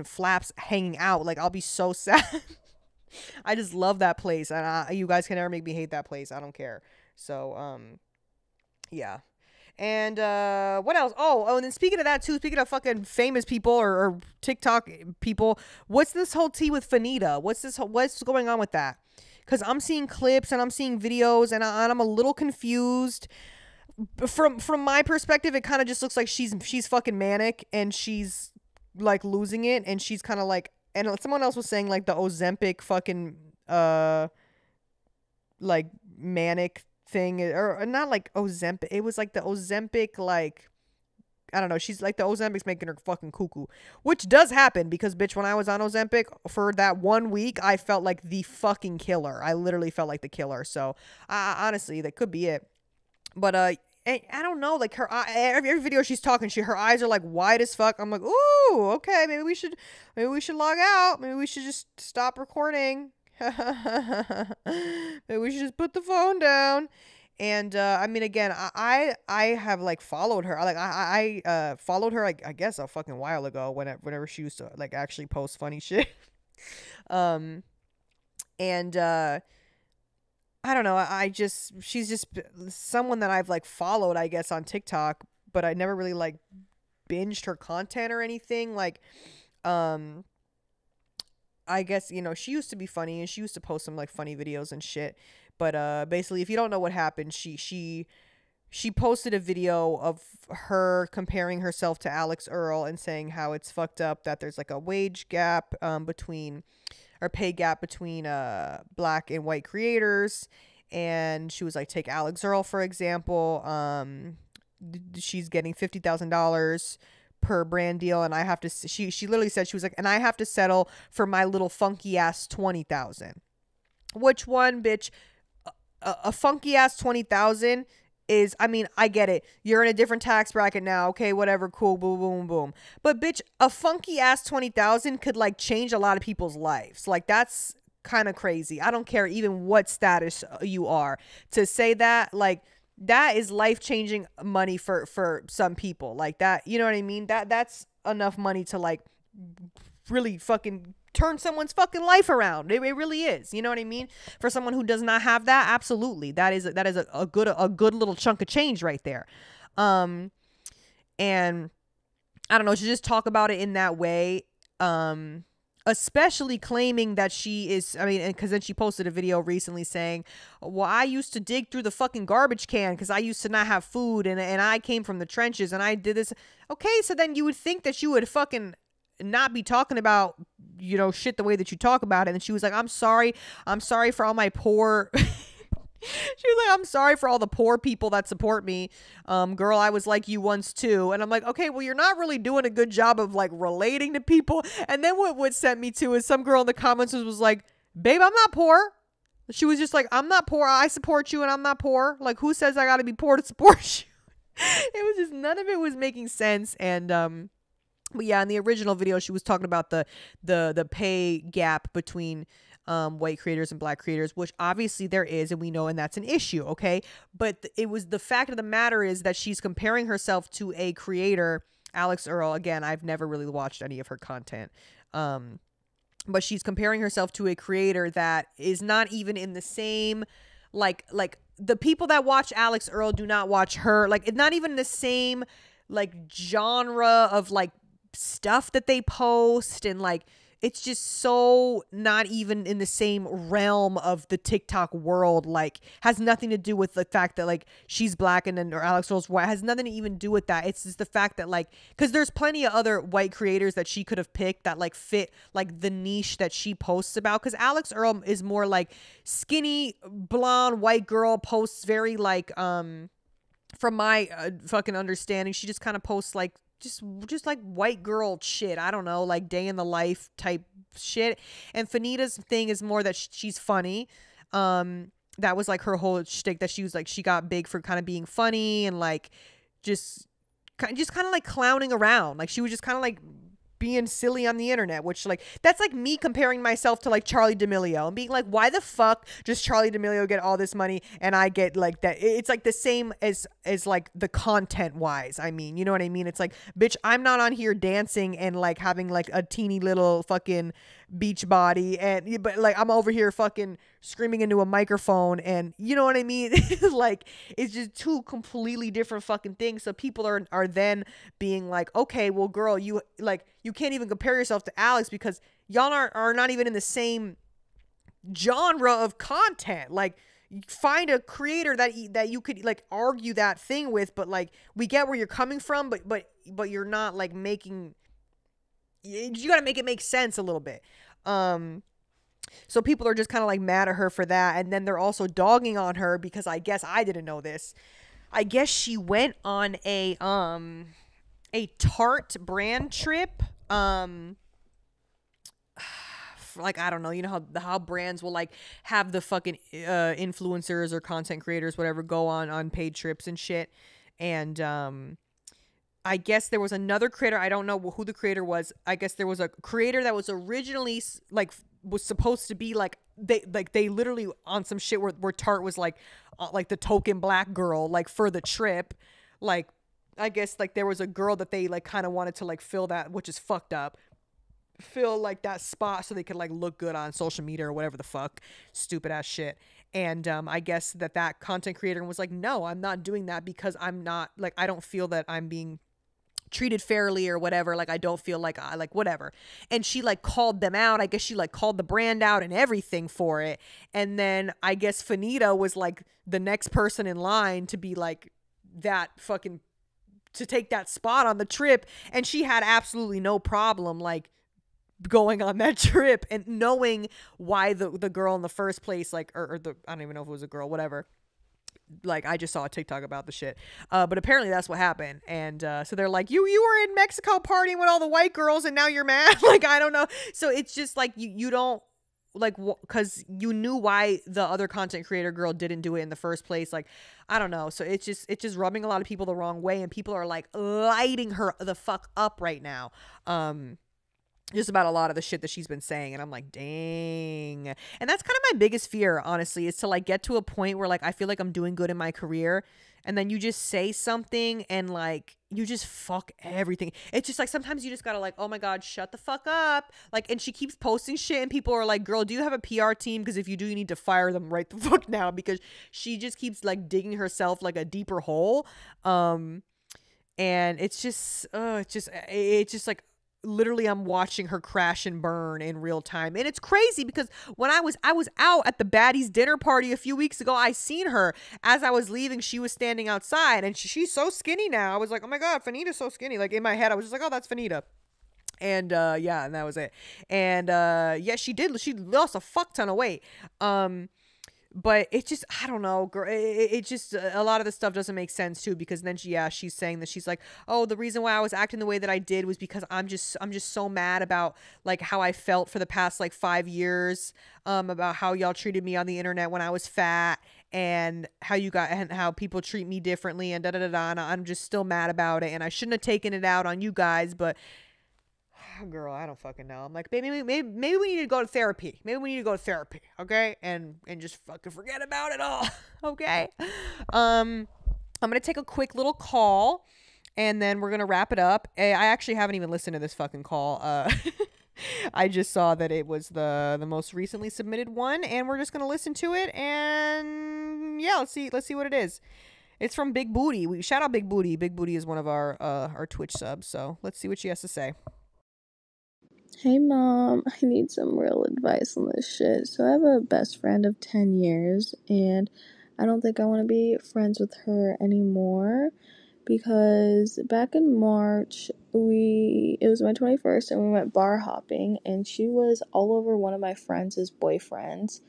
S1: flaps hanging out. Like I'll be so sad. I just love that place, and you guys can never make me hate that place. I don't care. So yeah. And what else? Oh, and then speaking of that too, speaking of fucking famous people or TikTok people, what's this whole tea with Fanita? What's going on with that? Because I'm seeing clips and I'm seeing videos, and I'm a little confused. From my perspective, it kind of just looks like she's fucking manic, and she's like losing it, and she's kind of like, and someone else was saying like the Ozempic fucking like manic thing, or not like Ozempic. It was like the Ozempic, like I don't know. She's like, the Ozempic's making her fucking cuckoo, which does happen, because bitch, when I was on Ozempic for that 1 week, I felt like the fucking killer. I literally felt like the killer. So honestly, that could be it. But I don't know, like her every video she's talking, her eyes are like wide as fuck. I'm like, ooh, okay, maybe we should log out. Maybe we should just stop recording. Maybe we should just put the phone down. And I mean, again, I have like followed her. Like I followed her, like I guess a fucking while ago, whenever she used to like actually post funny shit. And I don't know. She's just someone that I've like followed, I guess, on TikTok, but I never really like binged her content or anything. Like, I guess, you know, she used to be funny, and she used to post some like funny videos and shit. But basically, if you don't know what happened, she posted a video of her comparing herself to Alex Earl and saying how it's fucked up that there's like a wage gap pay gap between black and white creators. And she was like, take Alex Earl for example. She's getting $50,000 per brand deal, and I have to, she literally said, she was like, and I have to settle for my little funky ass 20,000. Which one, bitch? A funky ass 20,000 is, I mean, I get it. You're in a different tax bracket now. Okay, whatever, cool, boom, boom, boom. But bitch, a funky ass 20,000 could like change a lot of people's lives. Like that's kind of crazy. I don't care even what status you are to say that. Like that is life-changing money for some people. Like that, you know what I mean? That's enough money to like really fucking turn someone's fucking life around. It really is. You know what I mean? For someone who does not have that, absolutely. That is a good little chunk of change right there. And I don't know, to just talk about it in that way, especially claiming that she is, I mean, because then she posted a video recently saying, well, I used to dig through the fucking garbage can because I used to not have food, and I came from the trenches and I did this. Okay, so then you would think that you would fucking not be talking about, you know, shit the way that you talk about it. And she was like, I'm sorry for all my poor she was like, I'm sorry for all the poor people that support me. Girl, I was like you once too. And I'm like, okay, well, you're not really doing a good job of like relating to people. And then what sent me to is some girl in the comments was like, babe, I'm not poor. She was just like, I'm not poor. I support you and I'm not poor. Like, who says I gotta be poor to support you? It was just, none of it was making sense. And but yeah, in the original video, she was talking about the pay gap between white creators and black creators, which obviously there is, and we know, and that's an issue, okay? But it was, the fact of the matter is that she's comparing herself to a creator, Alex Earl. Again, I've never really watched any of her content. but she's comparing herself to a creator that is not even in the same, like the people that watch Alex Earl do not watch her. Like, it's not even the same, like, genre of, like, stuff that they post, and, like, it's just so not even in the same realm of the TikTok world. Like, has nothing to do with the fact that, like, she's black and then, or Alex Earl's white. Has nothing to even do with that. It's just the fact that, like, because there's plenty of other white creators that she could have picked that, like, fit, like, the niche that she posts about. Because Alex Earl is more like skinny blonde white girl, posts very, like, from my fucking understanding, she just kind of posts, like, just like white girl shit. I don't know, like day in the life type shit. And Fanita's thing is more that she's funny. That was like her whole shtick, that she was like, she got big for kind of being funny and like just kind of like clowning around. Like, she was just kind of like being silly on the internet, which, like, that's like me comparing myself to like Charlie D'Amelio and being like, why the fuck does Charlie D'Amelio get all this money and I get like that? It's like the same as like the content wise. I mean, you know what I mean? It's like, bitch, I'm not on here dancing and like having like a teeny little fucking beach body, and but like I'm over here fucking screaming into a microphone, and you know what I mean? Like, it's just two completely different fucking things. So people are then being like, okay, well, girl, you can't even compare yourself to Alex because y'all are not even in the same genre of content. Like, find a creator that you could like argue that thing with, but like, we get where you're coming from, but you're not like making, you gotta make it make sense a little bit. So people are just kind of like mad at her for that, and then they're also dogging on her because I guess I didn't know this. I guess she went on a Tarte brand trip. Like, I don't know, you know how brands will like have the fucking influencers or content creators, whatever, go on paid trips and shit. And I guess there was another creator. I don't know who the creator was. I guess there was a creator that was originally like was supposed to be like they literally on some shit where Tarte was like the token black girl like for the trip. Like, I guess like there was a girl that they like kind of wanted to like fill that, which is fucked up, fill like that spot so they could like look good on social media or whatever the fuck, stupid ass shit. And I guess that content creator was like, no, I'm not doing that because I'm not like, I don't feel that I'm being treated fairly or whatever. Like, I don't feel like I like whatever. And she like called them out. I guess she like called the brand out and everything for it. And then I guess Fanita was like the next person in line to be like that fucking, to take that spot on the trip. And she had absolutely no problem like going on that trip and knowing why the girl in the first place, like, or the, I don't even know if it was a girl, whatever. Like, I just saw a TikTok about the shit. But apparently that's what happened. And so they're like, you were in Mexico partying with all the white girls and now you're mad. Like, I don't know. So it's just like, you don't like, because you knew why the other content creator girl didn't do it in the first place. Like, I don't know. So it's just rubbing a lot of people the wrong way. And people are like lighting her the fuck up right now. Just about a lot of the shit that she's been saying. And I'm like, dang. And that's kind of my biggest fear, honestly, is to like get to a point where like I feel like I'm doing good in my career and then you just say something and like you just fuck everything. It's just like sometimes you just gotta like, oh my God, shut the fuck up. Like, and she keeps posting shit and people are like, girl, do you have a PR team? Because if you do, you need to fire them right the fuck now, because she just keeps like digging herself like a deeper hole. And it's just like, literally I'm watching her crash and burn in real time. And it's crazy because when I was out at the baddies dinner party a few weeks ago, I seen her as I was leaving. She was standing outside and she's so skinny now. I was like, oh my God, Fanita's so skinny. Like, in my head I was just like, oh, that's Fanita. And yeah, and that was it. And yeah, she lost a fuck ton of weight. But it just, I don't know, girl. It just, a lot of the stuff doesn't make sense too, because then she's saying that she's like, oh, the reason why I was acting the way that I did was because I'm just so mad about like how I felt for the past like 5 years, about how y'all treated me on the internet when I was fat and how people treat me differently and and I'm just still mad about it and I shouldn't have taken it out on you guys, but girl, I don't fucking know. I'm like, maybe we need to go to therapy. Maybe we need to go to therapy, okay? And just fucking forget about it all, okay? I'm gonna take a quick little call, and then we're gonna wrap it up. I actually haven't even listened to this fucking call. I just saw that it was the most recently submitted one, and we're just gonna listen to it. And yeah, let's see what it is. It's from Big Booty. We shout out Big Booty. Big Booty is one of our Twitch subs. So let's see what she has to say.
S2: Hey mom, I need some real advice on this shit. So I have a best friend of 10 years and I don't think I want to be friends with her anymore because back in March it was my 21st and we went bar hopping and she was all over one of my friends' boyfriends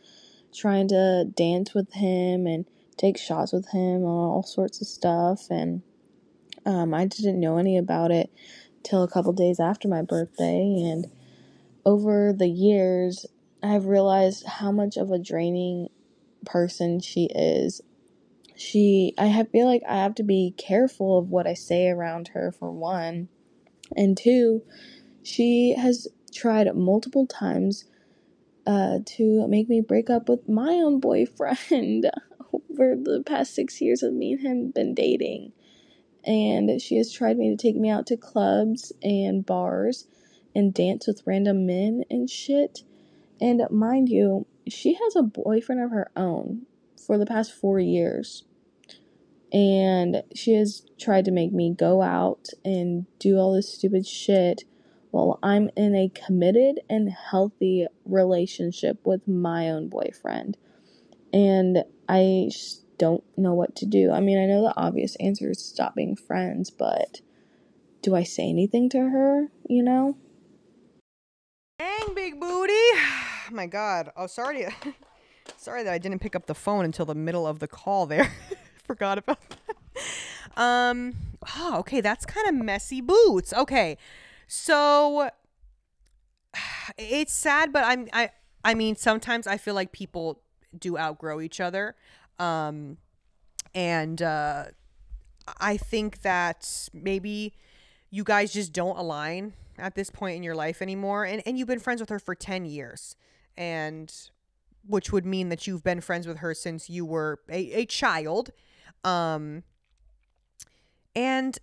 S2: trying to dance with him and take shots with him and all sorts of stuff, and I didn't know any about it till a couple days after my birthday. And over the years, I've realized how much of a draining person she is. I feel like I have to be careful of what I say around her, for one. And two, she has tried multiple times to make me break up with my own boyfriend over the past 6 years of me and him been dating. And she has tried to take me out to clubs and bars and dance with random men and shit. And mind you, she has a boyfriend of her own for the past 4 years. And she has tried to make me go out and do all this stupid shit while I'm in a committed and healthy relationship with my own boyfriend. And I just don't know what to do. I mean, I know the obvious answer is stop being friends, but do I say anything to her, you know?
S1: Dang, Big Booty. Oh my God. Oh, sorry. Sorry that I didn't pick up the phone until the middle of the call there. Forgot about that. Oh, okay. That's kind of messy boots. Okay. So it's sad, but I mean, sometimes I feel like people do outgrow each other. And I think that maybe you guys just don't align at this point in your life anymore. And you've been friends with her for 10 years. And which would mean that you've been friends with her since you were a child. And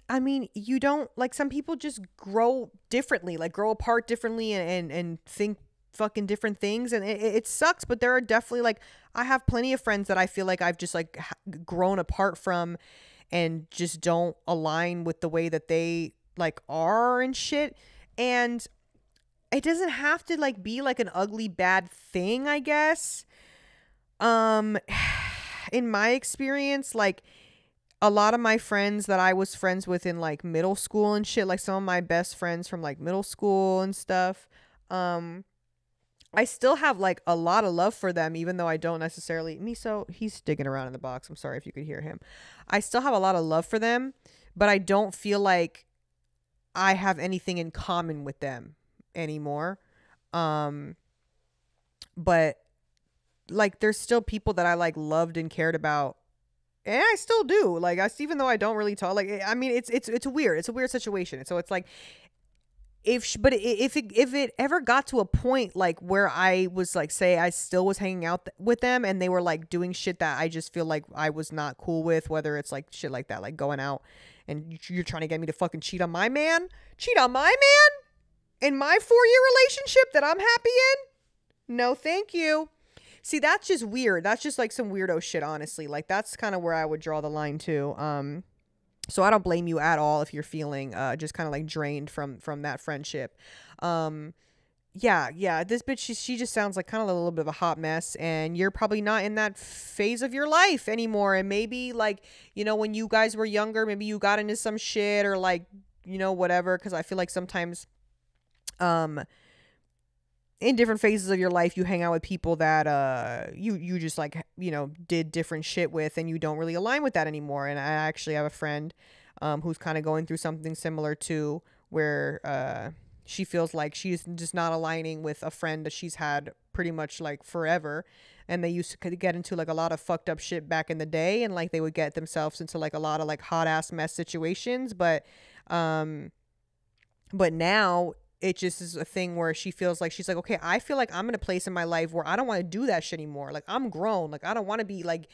S1: I mean, you don't, like, some people just grow differently, like grow apart differently and think fucking different things. And it sucks, but there are definitely, like, I have plenty of friends that I feel like I've just like grown apart from and just don't align with the way that they like are and shit. And it doesn't have to like be like an ugly bad thing, I guess. In my experience, like, a lot of my friends that I was friends with in like middle school and shit, like some of my best friends from like middle school and stuff, I still have like a lot of love for them, even though I don't necessarily. Miso, he's digging around in the box. I'm sorry if you could hear him. I still have a lot of love for them, but I don't feel like I have anything in common with them anymore. But like, there's still people that I like loved and cared about, and I still do. Like, even though I don't really talk, like, I mean, it's a weird situation. So it's like, if it ever got to a point like where I was like, say I still was hanging out with them and they were like doing shit that I just feel like I was not cool with, whether it's like shit like that, like going out and you're trying to get me to fucking cheat on my man in my 4-year relationship that I'm happy in. No, thank you. See, that's just weird. That's just like some weirdo shit, honestly. Like, that's kind of where I would draw the line too. So I don't blame you at all if you're feeling just kind of like drained from that friendship. Yeah, this bitch, she just sounds like kind of a little bit of a hot mess, and you're probably not in that phase of your life anymore. And maybe, like, you know, when you guys were younger, maybe you got into some shit or like, you know, whatever, because I feel like sometimes in different phases of your life, you hang out with people that you just like, you know, did different shit with, and you don't really align with that anymore. And I actually have a friend who's kind of going through something similar to where she feels like she's just not aligning with a friend that she's had pretty much like forever. And they used to get into like a lot of fucked up shit back in the day, and like they would get themselves into like a lot of like hot ass mess situations. But now it just is a thing where she feels like, she's like, okay, I feel like I'm in a place in my life where I don't want to do that shit anymore. Like, I'm grown. Like, I don't want to be like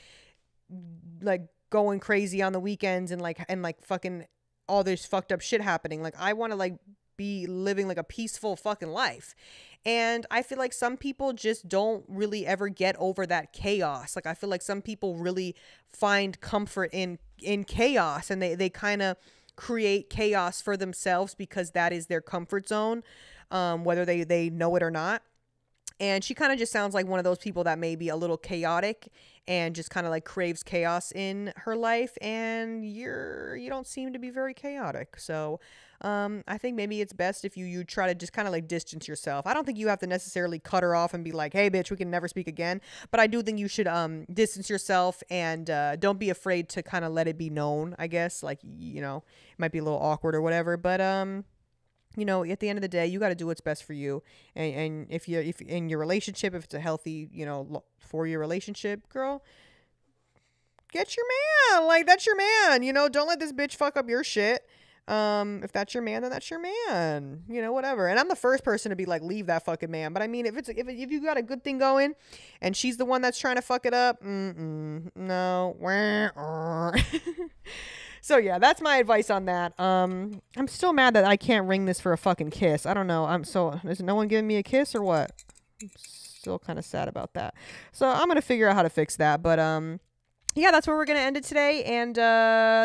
S1: going crazy on the weekends and like fucking all this fucked up shit happening. Like, I want to like be living like a peaceful fucking life. And I feel like some people just don't really ever get over that chaos. Like I feel like some people really find comfort in chaos, and they kind of create chaos for themselves because that is their comfort zone, whether they know it or not. And she kind of just sounds like one of those people that may be a little chaotic and just kind of like craves chaos in her life. And you don't seem to be very chaotic. So I think maybe it's best if you try to just kind of like distance yourself. I don't think you have to necessarily cut her off and be like, hey, bitch, we can never speak again. But I do think you should distance yourself, and don't be afraid to kind of let it be known, I guess. Like, it might be a little awkward or whatever. But at the end of the day, you got to do what's best for you. And if in your relationship, if it's a healthy, 4-year relationship, girl, get your man. Like, that's your man. Don't let this bitch fuck up your shit. If that's your man, then that's your man. Whatever. And I'm the first person to be like, leave that fucking man. But I mean, if you got a good thing going, and she's the one that's trying to fuck it up, no. So yeah, that's my advice on that. I'm still mad that I can't ring this for a fucking kiss. I don't know. Is no one giving me a kiss or what? I'm still kind of sad about that. So I'm gonna figure out how to fix that. But yeah, that's where we're gonna end it today. And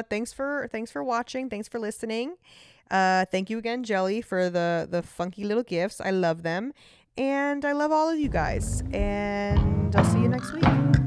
S1: thanks for watching. Thanks for listening. Thank you again, Jelly, for the funky little gifts. I love them, and I love all of you guys. And I'll see you next week.